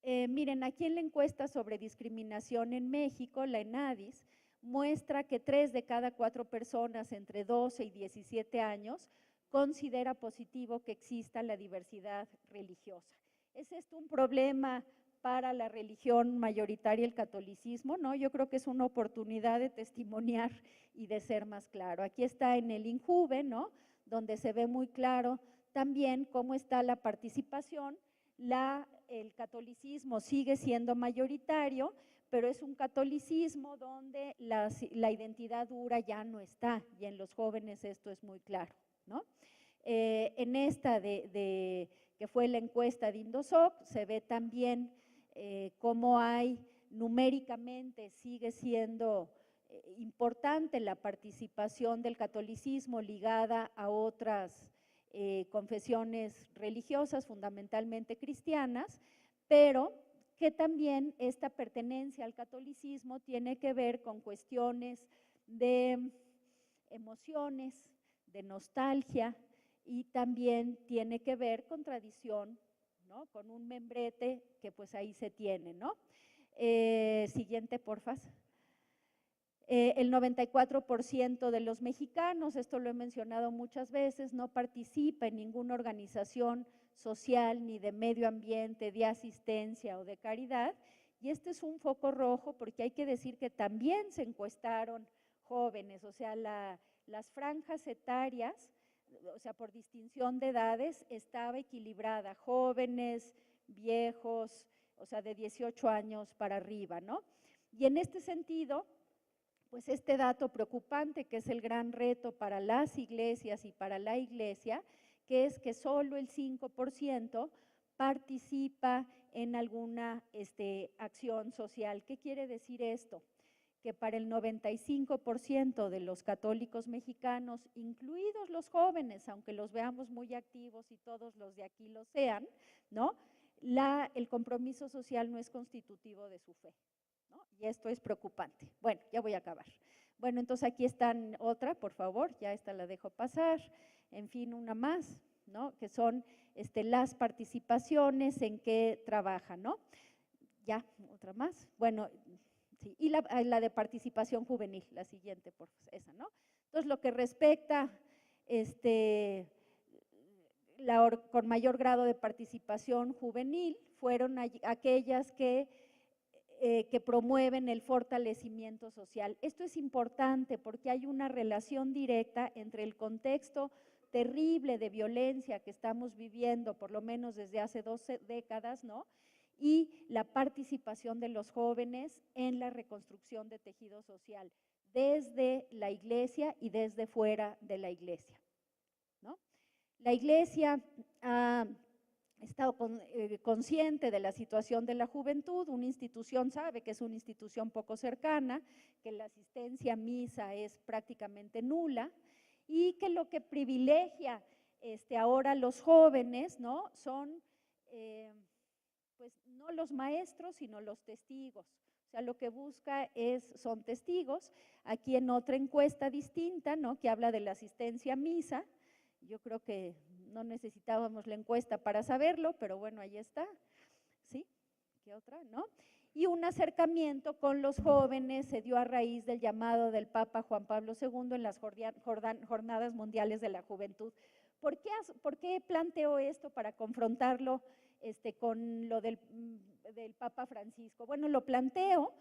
Speaker 2: Miren, aquí en la encuesta sobre discriminación en México, la ENADIS, muestra que 3 de cada 4 personas entre 12 y 17 años considera positivo que exista la diversidad religiosa. ¿Es esto un problema para la religión mayoritaria, el catolicismo? No, yo creo que es una oportunidad de testimoniar y de ser más claro. Aquí está en el INJUVE, ¿no?, donde se ve muy claro también cómo está la participación. El catolicismo sigue siendo mayoritario, pero es un catolicismo donde la identidad dura ya no está, y en los jóvenes esto es muy claro, ¿no? En esta que fue la encuesta de Indosoc, se ve también cómo hay numéricamente, sigue siendo importante la participación del catolicismo ligada a otras confesiones religiosas, fundamentalmente cristianas, pero que también esta pertenencia al catolicismo tiene que ver con cuestiones de emociones, de nostalgia, y también tiene que ver con tradición, ¿no?, con un membrete que pues ahí se tiene, ¿no? Siguiente, porfa. El 94% de los mexicanos, esto lo he mencionado muchas veces, no participa en ninguna organización social ni de medio ambiente, de asistencia o de caridad, y este es un foco rojo porque hay que decir que también se encuestaron jóvenes, o sea, las franjas etarias, o sea, por distinción de edades, estaba equilibrada, jóvenes, viejos, o sea, de 18 años para arriba, ¿no? Y en este sentido, pues este dato preocupante, que es el gran reto para las iglesias y para la iglesia, que es que solo el 5% participa en alguna acción social. ¿Qué quiere decir esto? Que para el 95% de los católicos mexicanos, incluidos los jóvenes, aunque los veamos muy activos y todos los de aquí lo sean, ¿no?, el compromiso social no es constitutivo de su fe, ¿no? Y esto es preocupante. Bueno, ya voy a acabar. Bueno, entonces aquí están otra, por favor, ya esta la dejo pasar. En fin, una más, ¿no?, que son las participaciones en que trabajan, ¿no? Ya, otra más. Bueno, sí, y la de participación juvenil, la siguiente, por esa, ¿no? Entonces, lo que respecta con mayor grado de participación juvenil fueron aquellas que promueven el fortalecimiento social. Esto es importante porque hay una relación directa entre el contexto terrible de violencia que estamos viviendo, por lo menos desde hace 12 décadas, ¿no?, y la participación de los jóvenes en la reconstrucción de tejido social, desde la iglesia y desde fuera de la iglesia, ¿no? La iglesia ha estado consciente de la situación de la juventud. Una institución sabe que es una institución poco cercana, que la asistencia a misa es prácticamente nula y que lo que privilegia ahora los jóvenes, ¿no?, son pues no los maestros, sino los testigos. O sea, lo que busca son testigos. Aquí en otra encuesta distinta, ¿no?, que habla de la asistencia a misa, yo creo que no necesitábamos la encuesta para saberlo, pero bueno, ahí está, ¿sí? ¿Qué otra, no? Y un acercamiento con los jóvenes se dio a raíz del llamado del Papa Juan Pablo II en las Jornadas Mundiales de la Juventud. ¿Por qué planteo esto para confrontarlo con lo del Papa Francisco? Bueno, lo planteo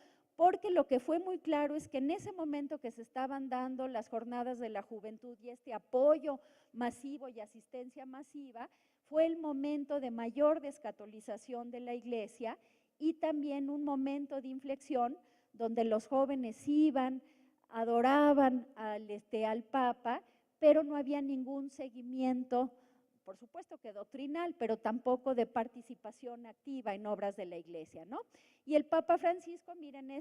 Speaker 2: porque lo que fue muy claro es que en ese momento que se estaban dando las jornadas de la juventud y este apoyo masivo y asistencia masiva, fue el momento de mayor descatolización de la Iglesia y también un momento de inflexión donde los jóvenes iban, adoraban al Papa, pero no había ningún seguimiento, por supuesto que doctrinal, pero tampoco de participación activa en obras de la Iglesia, ¿no? Y el Papa Francisco, miren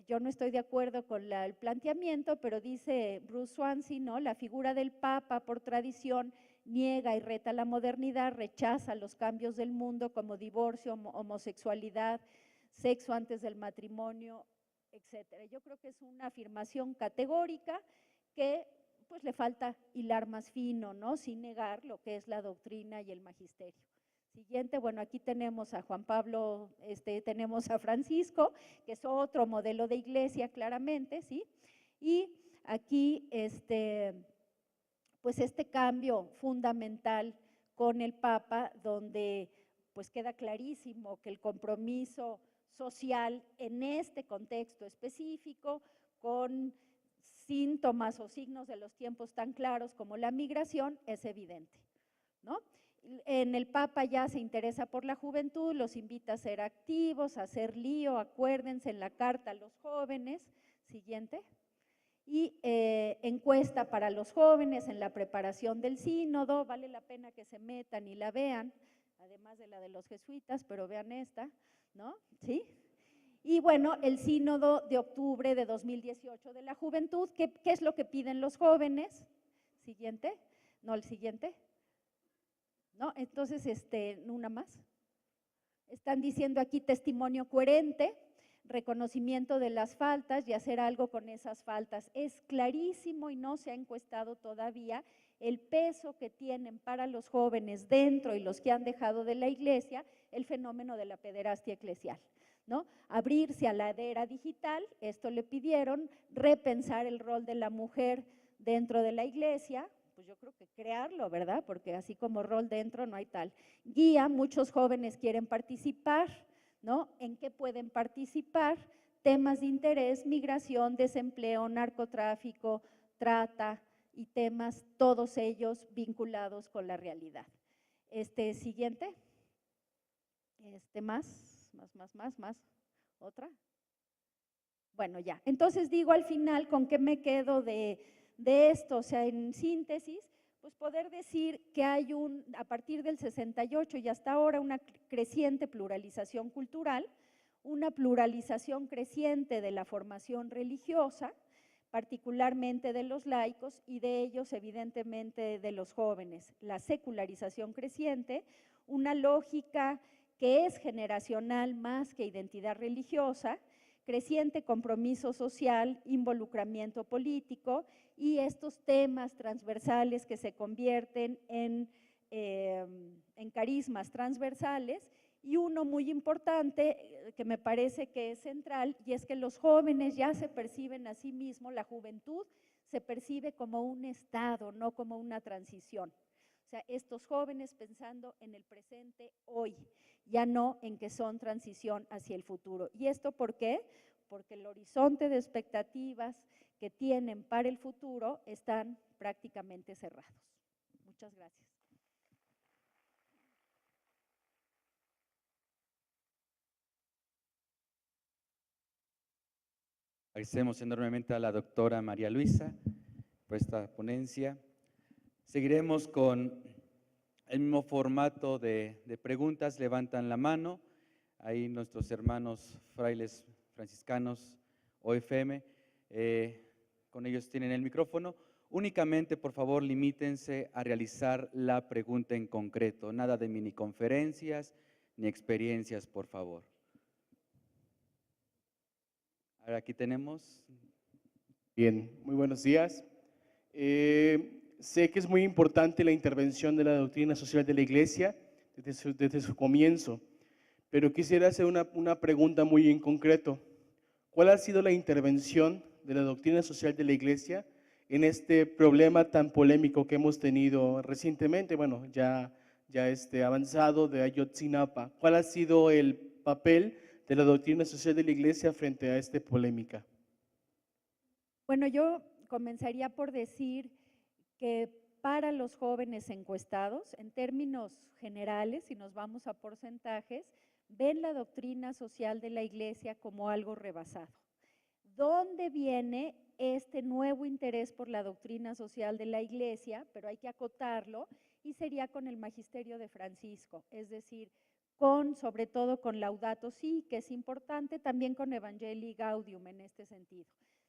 Speaker 2: yo no estoy de acuerdo con el planteamiento, pero dice Bruce Swansea, ¿no? La figura del Papa, por tradición, niega y reta la modernidad, rechaza los cambios del mundo como divorcio, homosexualidad, sexo antes del matrimonio, etcétera. Yo creo que es una afirmación categórica que pues le falta hilar más fino, ¿no? Sin negar lo que es la doctrina y el magisterio. Siguiente, bueno, aquí tenemos a Juan Pablo, tenemos a Francisco, que es otro modelo de iglesia, claramente, ¿sí? Y aquí, pues este cambio fundamental con el Papa, donde pues queda clarísimo que el compromiso social en este contexto específico, con síntomas o signos de los tiempos tan claros como la migración, es evidente, ¿no? En el Papa ya se interesa por la juventud, los invita a ser activos, a hacer lío, acuérdense en la carta a los jóvenes, siguiente, y encuesta para los jóvenes en la preparación del sínodo, vale la pena que se metan y la vean, además de la de los jesuitas, pero vean esta, ¿no? ¿Sí? Y bueno, el sínodo de octubre de 2018 de la juventud, ¿qué es lo que piden los jóvenes? Siguiente, no, el siguiente. ¿No? Entonces, una más. Están diciendo aquí testimonio coherente, reconocimiento de las faltas y hacer algo con esas faltas. Es clarísimo y no se ha encuestado todavía el peso que tienen para los jóvenes dentro y los que han dejado de la Iglesia el fenómeno de la pederastia eclesial, ¿no? Abrirse a la era digital, esto le pidieron, repensar el rol de la mujer dentro de la Iglesia, pues yo creo que crearlo, ¿verdad? Porque así como rol dentro no hay tal. Guía, muchos jóvenes quieren participar, ¿no? ¿En qué pueden participar? Temas de interés, migración, desempleo, narcotráfico, trata y temas, todos ellos vinculados con la realidad. Siguiente. Más. ¿Otra? Bueno, ya. Entonces digo al final, ¿con qué me quedo de esto? O sea, en síntesis, pues poder decir que hay a partir del 68 y hasta ahora, una creciente pluralización cultural, una pluralización creciente de la formación religiosa, particularmente de los laicos y de ellos evidentemente de los jóvenes, la secularización creciente, una lógica que es generacional más que identidad religiosa, creciente compromiso social, involucramiento político y estos temas transversales que se convierten en carismas transversales, y uno muy importante que me parece que es central, y es que los jóvenes ya se perciben a sí mismos, la juventud se percibe como un estado, no como una transición. O sea, estos jóvenes pensando en el presente hoy, ya no en que son transición hacia el futuro. ¿Y esto por qué? Porque el horizonte de expectativas que tienen para el futuro están prácticamente cerrados. Muchas gracias.
Speaker 1: Agradecemos enormemente a la doctora María Luisa por esta ponencia. Seguiremos con el mismo formato de preguntas. Levantan la mano, ahí nuestros hermanos frailes franciscanos OFM, con ellos tienen el micrófono. Únicamente, por favor, limítense a realizar la pregunta en concreto, nada de miniconferencias ni experiencias, por favor. Ahora aquí tenemos.
Speaker 3: Bien, muy buenos días. Sé que es muy importante la intervención de la doctrina social de la Iglesia desde su comienzo, pero quisiera hacer una pregunta muy en concreto. ¿Cuál ha sido la intervención de la doctrina social de la Iglesia en este problema tan polémico que hemos tenido recientemente, bueno, ya avanzado, de Ayotzinapa? ¿Cuál ha sido el papel de la doctrina social de la Iglesia frente a esta polémica?
Speaker 2: Bueno, yo comenzaría por decir que para los jóvenes encuestados, en términos generales, si nos vamos a porcentajes, ven la doctrina social de la Iglesia como algo rebasado. ¿Dónde viene este nuevo interés por la doctrina social de la Iglesia? Pero hay que acotarlo, y sería con el magisterio de Francisco, es decir, sobre todo con Laudato Si, que es importante, también con Evangelii Gaudium en este sentido.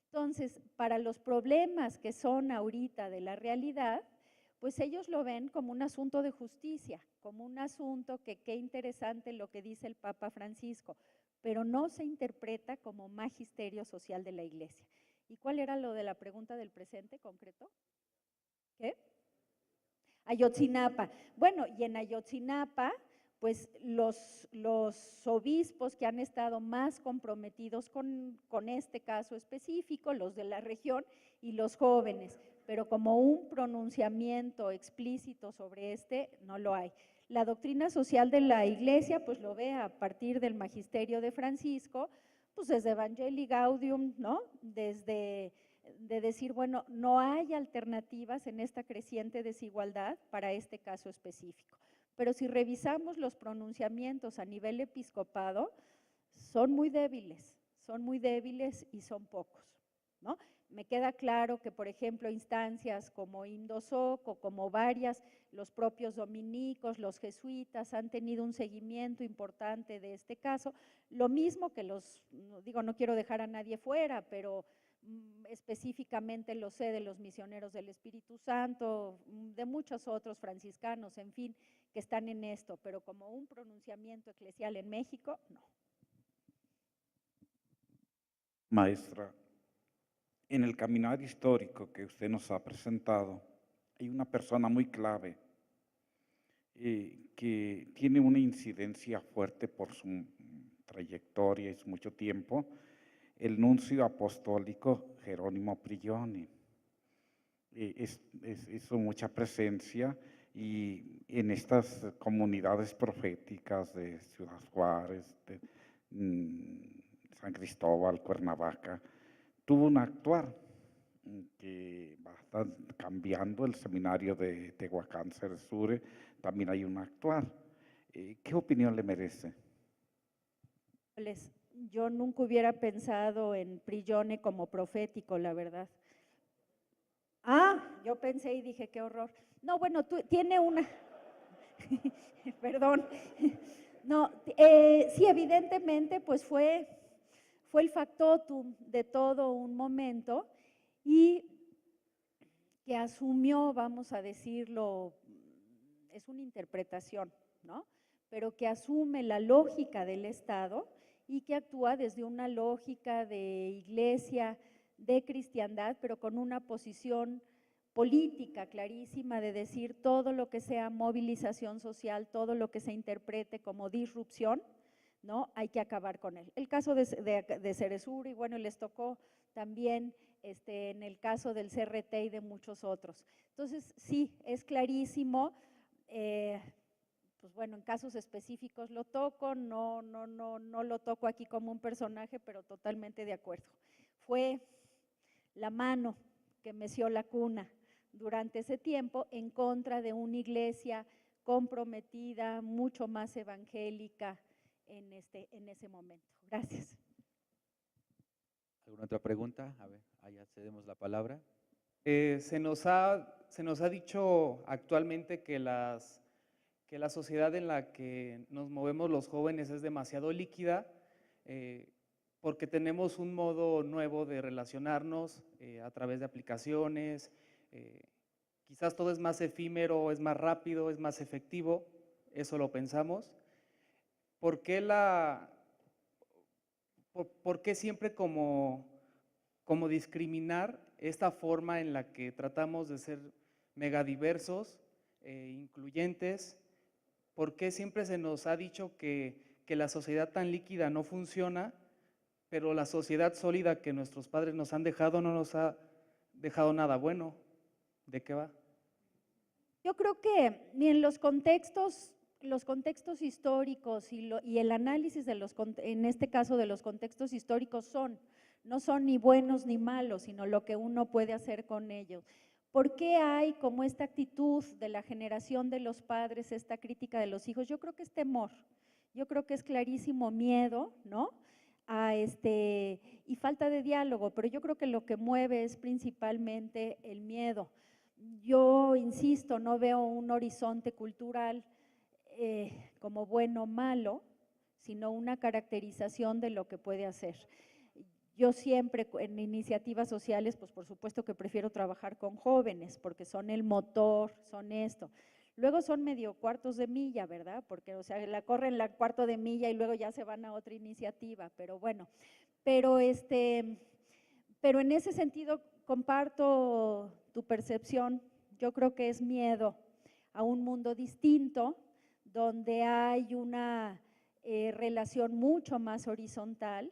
Speaker 2: Entonces, para los problemas que son ahorita de la realidad, pues ellos lo ven como un asunto de justicia, como un asunto que qué interesante lo que dice el Papa Francisco, pero no se interpreta como magisterio social de la Iglesia. ¿Y cuál era lo de la pregunta del presente concreto? ¿Qué? Ayotzinapa. Bueno, y en Ayotzinapa, pues los obispos que han estado más comprometidos con este caso específico, los de la región y los jóvenes, pero como un pronunciamiento explícito sobre no lo hay. La doctrina social de la Iglesia, pues lo ve a partir del magisterio de Francisco, pues desde Evangelii Gaudium, ¿no? Desde de decir, bueno, no hay alternativas en esta creciente desigualdad para este caso específico. Pero si revisamos los pronunciamientos a nivel episcopado, son muy débiles y son pocos, ¿no? Me queda claro que, por ejemplo, instancias como IMDOSOC o como varias, los propios dominicos, los jesuitas, han tenido un seguimiento importante de este caso, lo mismo que no quiero dejar a nadie fuera, pero específicamente lo sé de los misioneros del Espíritu Santo, de muchos otros franciscanos, en fin, que están en esto, pero como un pronunciamiento eclesial en México, no.
Speaker 4: Maestra, en el caminar histórico que usted nos ha presentado, hay una persona muy clave que tiene una incidencia fuerte por su trayectoria y su mucho tiempo, el nuncio apostólico Jerónimo Prigioni. Hizo mucha presencia y en estas comunidades proféticas de Ciudad Juárez, de San Cristóbal, Cuernavaca, tuvo un actuar que va a estar cambiando. El seminario de Tehuacán Ceresure también hay un actuar. ¿Qué opinión le merece?
Speaker 2: Yo nunca hubiera pensado en Prigioni como profético, la verdad. Yo pensé y dije, qué horror. No, bueno, tiene una… Perdón. No, sí, evidentemente, pues fue el factotum de todo un momento y que asumió, vamos a decirlo, es una interpretación, ¿no? Pero que asume la lógica del Estado y que actúa desde una lógica de iglesia, de cristiandad, pero con una posición política clarísima de decir todo lo que sea movilización social, todo lo que se interprete como disrupción, ¿no? Hay que acabar con él. El caso de Ceresuri, bueno, les tocó también en el caso del CRT y de muchos otros. Entonces, sí, es clarísimo. Pues bueno, en casos específicos lo toco, no lo toco aquí como un personaje, pero totalmente de acuerdo. Fue la mano que meció la cuna durante ese tiempo en contra de una iglesia comprometida, mucho más evangélica en ese momento. Gracias.
Speaker 1: ¿Alguna otra pregunta? A ver, allá cedemos la palabra.
Speaker 5: Se nos ha dicho actualmente que la sociedad en la que nos movemos los jóvenes es demasiado líquida, porque tenemos un modo nuevo de relacionarnos a través de aplicaciones, quizás todo es más efímero, es más rápido, es más efectivo, eso lo pensamos. ¿Por qué siempre como discriminar esta forma en la que tratamos de ser megadiversos, incluyentes? ¿Por qué siempre se nos ha dicho que la sociedad tan líquida no funciona, pero la sociedad sólida que nuestros padres nos han dejado no nos ha dejado nada bueno? ¿De qué va?
Speaker 2: Yo creo que ni en los contextos los contextos históricos y el análisis de en este caso de los contextos históricos no son ni buenos ni malos, sino lo que uno puede hacer con ellos. ¿Por qué hay como esta actitud de la generación de los padres, esta crítica de los hijos? Yo creo que es temor, yo creo que es clarísimo miedo, ¿no? Y falta de diálogo, pero yo creo que lo que mueve es principalmente el miedo. Yo insisto, no veo un horizonte cultural como bueno o malo, sino una caracterización de lo que puede hacer. Yo siempre en iniciativas sociales, pues por supuesto que prefiero trabajar con jóvenes, porque son el motor, son esto. Luego son medio cuartos de milla, ¿verdad? Porque, o sea, la corren la cuarto de milla y luego ya se van a otra iniciativa, pero bueno. Pero en ese sentido comparto tu percepción. Yo creo que es miedo a un mundo distinto, donde hay una relación mucho más horizontal,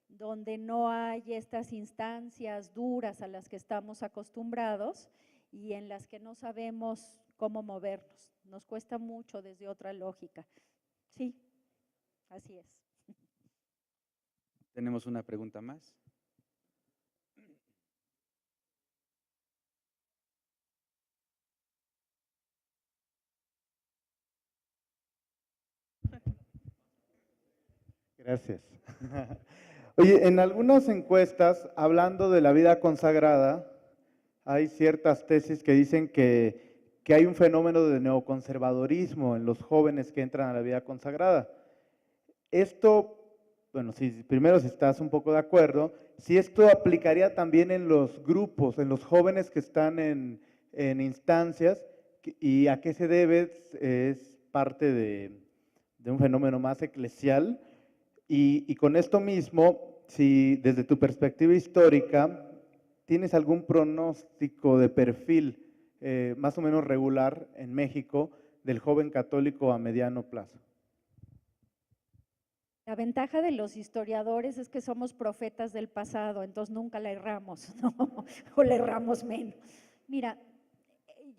Speaker 2: donde no hay estas instancias duras a las que estamos acostumbrados y en las que no sabemos cómo movernos. Nos cuesta mucho desde otra lógica. Sí, así es.
Speaker 1: Tenemos una pregunta más.
Speaker 6: Gracias. Oye, en algunas encuestas, hablando de la vida consagrada, hay ciertas tesis que dicen que hay un fenómeno de neoconservadorismo en los jóvenes que entran a la vida consagrada. Esto, bueno, primero si estás un poco de acuerdo, si esto aplicaría también en los grupos, en los jóvenes que están en instancias, y a qué se debe, es parte de un fenómeno más eclesial. Y con esto mismo, si desde tu perspectiva histórica, ¿tienes algún pronóstico de perfil más o menos regular en México del joven católico a mediano plazo?
Speaker 2: La ventaja de los historiadores es que somos profetas del pasado, entonces nunca la erramos, ¿no? O la erramos menos. Mira,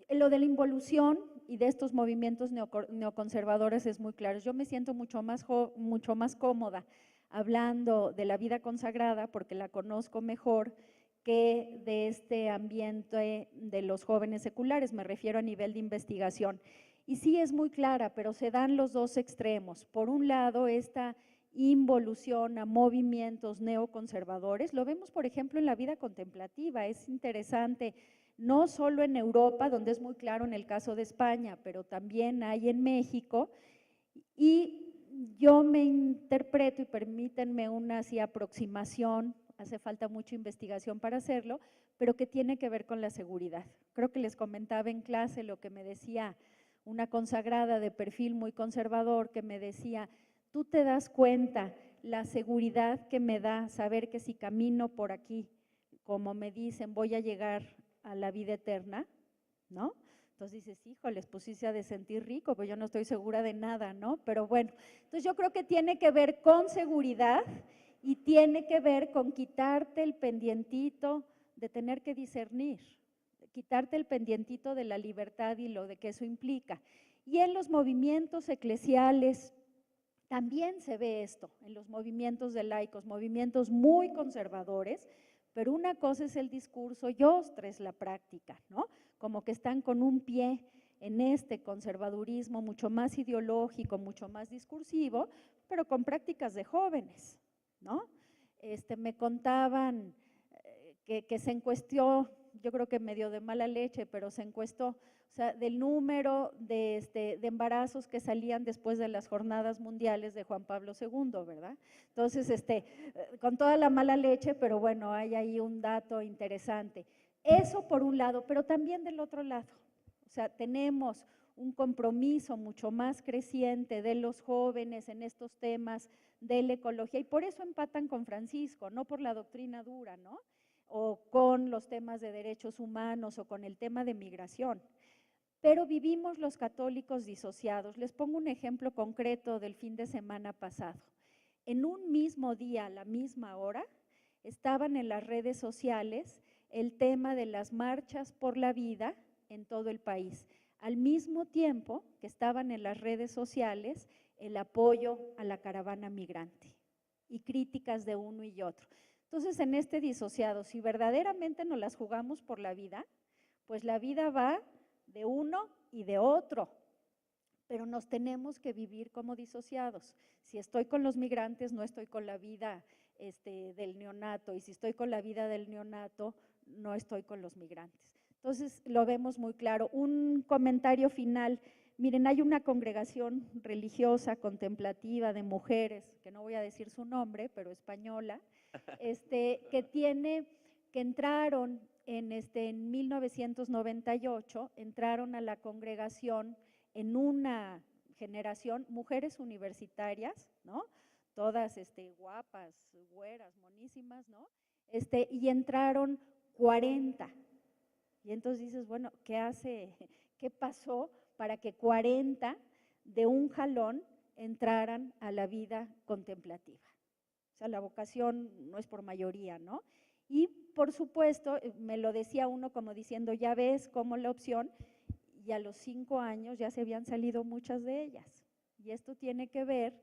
Speaker 2: lo de la involución y de estos movimientos neoconservadores es muy claro. Yo me siento mucho más cómoda hablando de la vida consagrada porque la conozco mejor que de este ambiente de los jóvenes seculares, me refiero a nivel de investigación. Y sí es muy clara, pero se dan los dos extremos. Por un lado, esta involución a movimientos neoconservadores, lo vemos por ejemplo en la vida contemplativa, es interesante, no solo en Europa, donde es muy claro en el caso de España, pero también hay en México, y yo me interpreto, y permítanme una así aproximación, hace falta mucha investigación para hacerlo, pero que tiene que ver con la seguridad. Creo que les comentaba en clase lo que me decía una consagrada de perfil muy conservador, que me decía, tú te das cuenta la seguridad que me da saber que si camino por aquí, como me dicen, voy a llegar a la vida eterna, ¿no? Entonces dices, híjoles, pues sí se ha de sentir rico, pues yo no estoy segura de nada, ¿no? Pero bueno, entonces yo creo que tiene que ver con seguridad y tiene que ver con quitarte el pendientito de tener que discernir, quitarte el pendientito de la libertad y lo de que eso implica. Y en los movimientos eclesiales también se ve esto, en los movimientos de laicos, movimientos muy conservadores, pero una cosa es el discurso y otra es la práctica, ¿no? Como que están con un pie en este conservadurismo mucho más ideológico, mucho más discursivo, pero con prácticas de jóvenes, ¿no? Me contaban que se encuestó, yo creo que medio de mala leche, pero se encuestó, o sea, del número de embarazos que salían después de las jornadas mundiales de Juan Pablo II, ¿verdad? Entonces, con toda la mala leche, pero bueno, hay ahí un dato interesante. Eso por un lado, pero también del otro lado, o sea, tenemos un compromiso mucho más creciente de los jóvenes en estos temas de la ecología y por eso empatan con Francisco, no por la doctrina dura, ¿no? O con los temas de derechos humanos o con el tema de migración. Pero vivimos los católicos disociados. Les pongo un ejemplo concreto del fin de semana pasado. En un mismo día, a la misma hora, estaban en las redes sociales el tema de las marchas por la vida en todo el país. al mismo tiempo que estaban en las redes sociales el apoyo a la caravana migrante y críticas de uno y otro. Entonces, en este disociado, si verdaderamente nos las jugamos por la vida, pues la vida va de uno y de otro, pero nos tenemos que vivir como disociados. Si estoy con los migrantes, no estoy con la vida del neonato, y si estoy con la vida del neonato, no estoy con los migrantes. Entonces, lo vemos muy claro. Un comentario final. Miren, hay una congregación religiosa, contemplativa, de mujeres, que no voy a decir su nombre, pero española, que entraron en 1998, entraron a la congregación en una generación, mujeres universitarias, ¿no? Todas guapas, güeras, monísimas, ¿no? Y entraron 40. Y entonces dices, bueno, ¿qué pasó para que 40 de un jalón entraran a la vida contemplativa? O sea, la vocación no es por mayoría, ¿no? Y por supuesto, me lo decía uno como diciendo, ya ves cómo la opción, y a los 5 años ya se habían salido muchas de ellas. Y esto tiene que ver,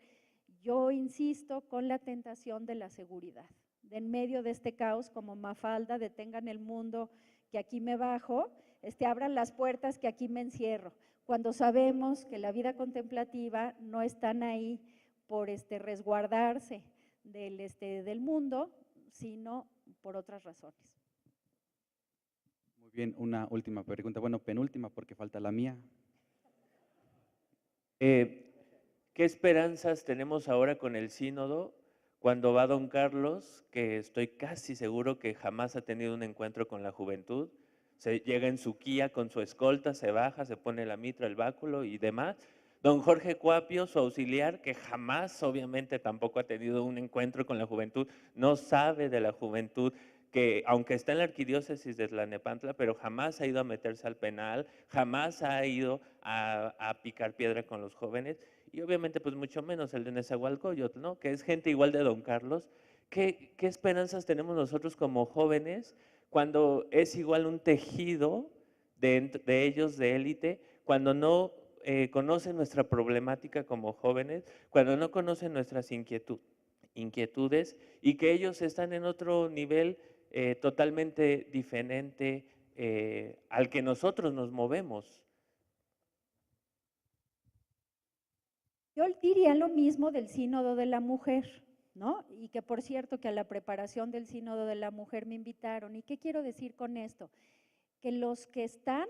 Speaker 2: yo insisto, con la tentación de la seguridad. De en medio de este caos, como Mafalda, detengan el mundo, que aquí me bajo, abran las puertas, que aquí me encierro. Cuando sabemos que la vida contemplativa no están ahí por resguardarse del mundo, sino por otras razones.
Speaker 1: Muy bien, una última pregunta, bueno, penúltima porque falta la mía.
Speaker 7: ¿Qué esperanzas tenemos ahora con el sínodo cuando va don Carlos, que estoy casi seguro que jamás ha tenido un encuentro con la juventud? Se llega en su Kia con su escolta, se baja, se pone la mitra, el báculo y demás. Don Jorge Cuapio, su auxiliar, que jamás obviamente tampoco ha tenido un encuentro con la juventud, no sabe de la juventud, que aunque está en la arquidiócesis de Tlalnepantla, pero jamás ha ido a meterse al penal, jamás ha ido a picar piedra con los jóvenes, y obviamente pues mucho menos el de Nezahualcóyotl, ¿no? Que es gente igual de don Carlos. ¿Qué esperanzas tenemos nosotros como jóvenes cuando es igual un tejido de ellos de élite, cuando no conocen nuestra problemática como jóvenes, cuando no conocen nuestras inquietudes, y que ellos están en otro nivel totalmente diferente al que nosotros nos movemos?
Speaker 2: Yo diría lo mismo del Sínodo de la Mujer, ¿no? Y que por cierto que a la preparación del Sínodo de la Mujer me invitaron. ¿Y qué quiero decir con esto? Que los que están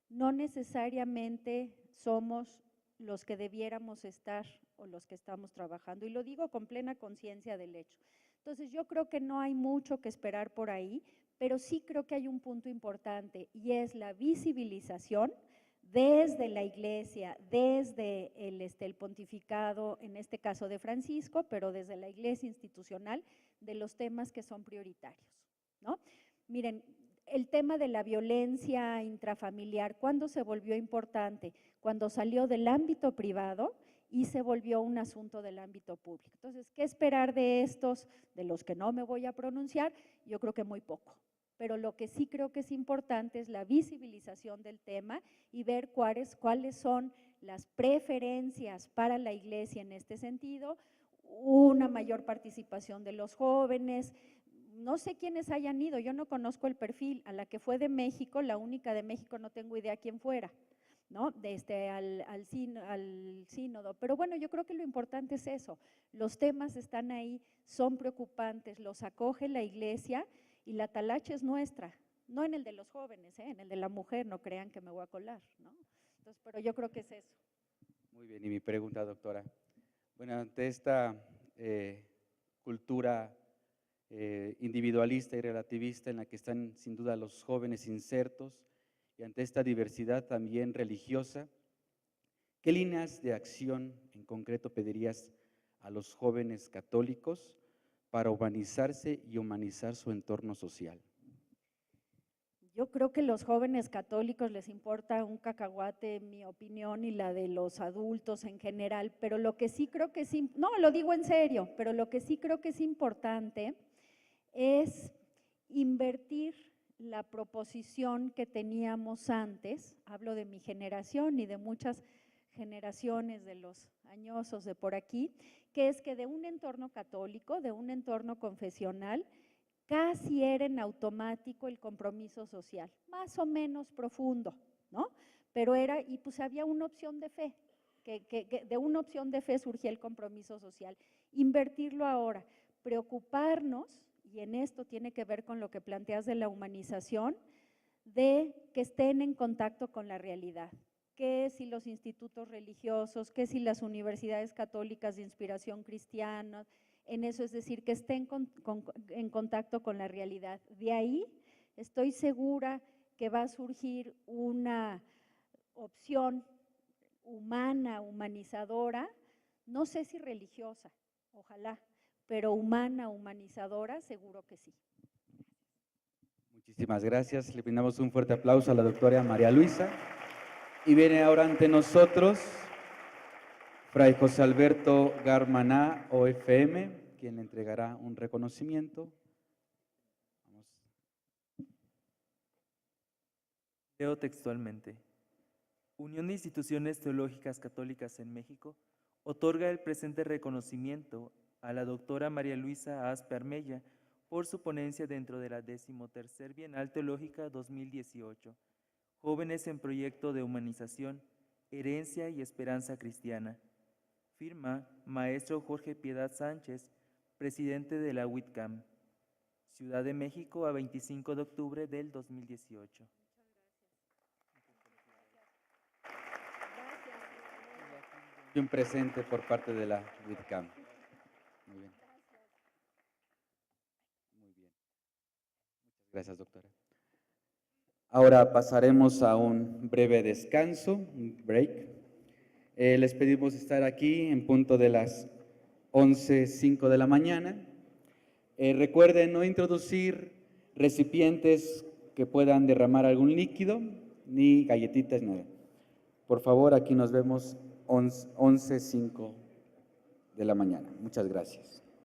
Speaker 2: no necesariamente somos los que debiéramos estar o los que estamos trabajando, y lo digo con plena conciencia del hecho. Entonces yo creo que no hay mucho que esperar por ahí, pero sí creo que hay un punto importante, y es la visibilización desde la Iglesia, desde el pontificado, en este caso de Francisco, pero desde la Iglesia institucional, de los temas que son prioritarios, ¿no? Miren, el tema de la violencia intrafamiliar, ¿cuándo se volvió importante? Cuando salió del ámbito privado y se volvió un asunto del ámbito público. Entonces, ¿qué esperar de estos, de los que no me voy a pronunciar? Yo creo que muy poco. Pero lo que sí creo que es importante es la visibilización del tema y ver cuáles son las preferencias para la Iglesia en este sentido, una mayor participación de los jóvenes. No sé quiénes hayan ido, yo no conozco el perfil. A la que fue de México, la única de México, no tengo idea quién fuera, ¿no? Al sínodo. Pero bueno, yo creo que lo importante es eso. Los temas están ahí, son preocupantes, los acoge la Iglesia, y la talacha es nuestra, no en el de los jóvenes, en el de la mujer, no crean que me voy a colar, ¿no? Entonces, pero yo creo que es eso.
Speaker 1: Muy bien, y mi pregunta, doctora. Bueno, ante esta cultura individualista y relativista en la que están sin duda los jóvenes insertos, y ante esta diversidad también religiosa, ¿qué líneas de acción en concreto pedirías a los jóvenes católicos para humanizarse y humanizar su entorno social?
Speaker 2: Yo creo que a los jóvenes católicos les importa un cacahuate, mi opinión, y la de los adultos en general, pero lo que sí creo que es, no, lo digo en serio, pero lo que sí creo que es importante es invertir la proposición que teníamos antes, hablo de mi generación y de muchas generaciones de los añosos de por aquí, que es que de un entorno católico, de un entorno confesional, casi era en automático el compromiso social, más o menos profundo, ¿no? Pero era, y pues había una opción de fe, que de una opción de fe surgía el compromiso social. Invertirlo ahora, preocuparnos, y en esto tiene que ver con lo que planteas de la humanización, de que estén en contacto con la realidad. ¿Qué si los institutos religiosos, qué si las universidades católicas de inspiración cristiana, en eso, es decir, que estén en contacto con la realidad? De ahí estoy segura que va a surgir una opción humana, humanizadora, no sé si religiosa, ojalá, pero humana, humanizadora, seguro que sí.
Speaker 1: Muchísimas gracias. Le brindamos un fuerte aplauso a la doctora María Luisa. Y viene ahora ante nosotros Fray José Alberto Garmaná, OFM, quien le entregará un reconocimiento. Vamos.
Speaker 8: Leo textualmente. Unión de Instituciones Teológicas Católicas en México otorga el presente reconocimiento a la doctora María Luisa Aspe Armella por su ponencia dentro de la 13ª Bienal Teológica 2018, Jóvenes en Proyecto de Humanización, Herencia y Esperanza Cristiana. Firma Maestro Jorge Piedad Sánchez, presidente de la UITCAM, Ciudad de México, a 25 de octubre del 2018.
Speaker 1: Y un presente por parte de la UITCAM. Muy bien. Muy bien. Muchas gracias, doctora. Ahora pasaremos a un breve descanso, un break. Les pedimos estar aquí en punto de las 11:05 de la mañana. Recuerden no introducir recipientes que puedan derramar algún líquido, ni galletitas, nada. Por favor, aquí nos vemos 11:05 de la mañana. Muchas gracias.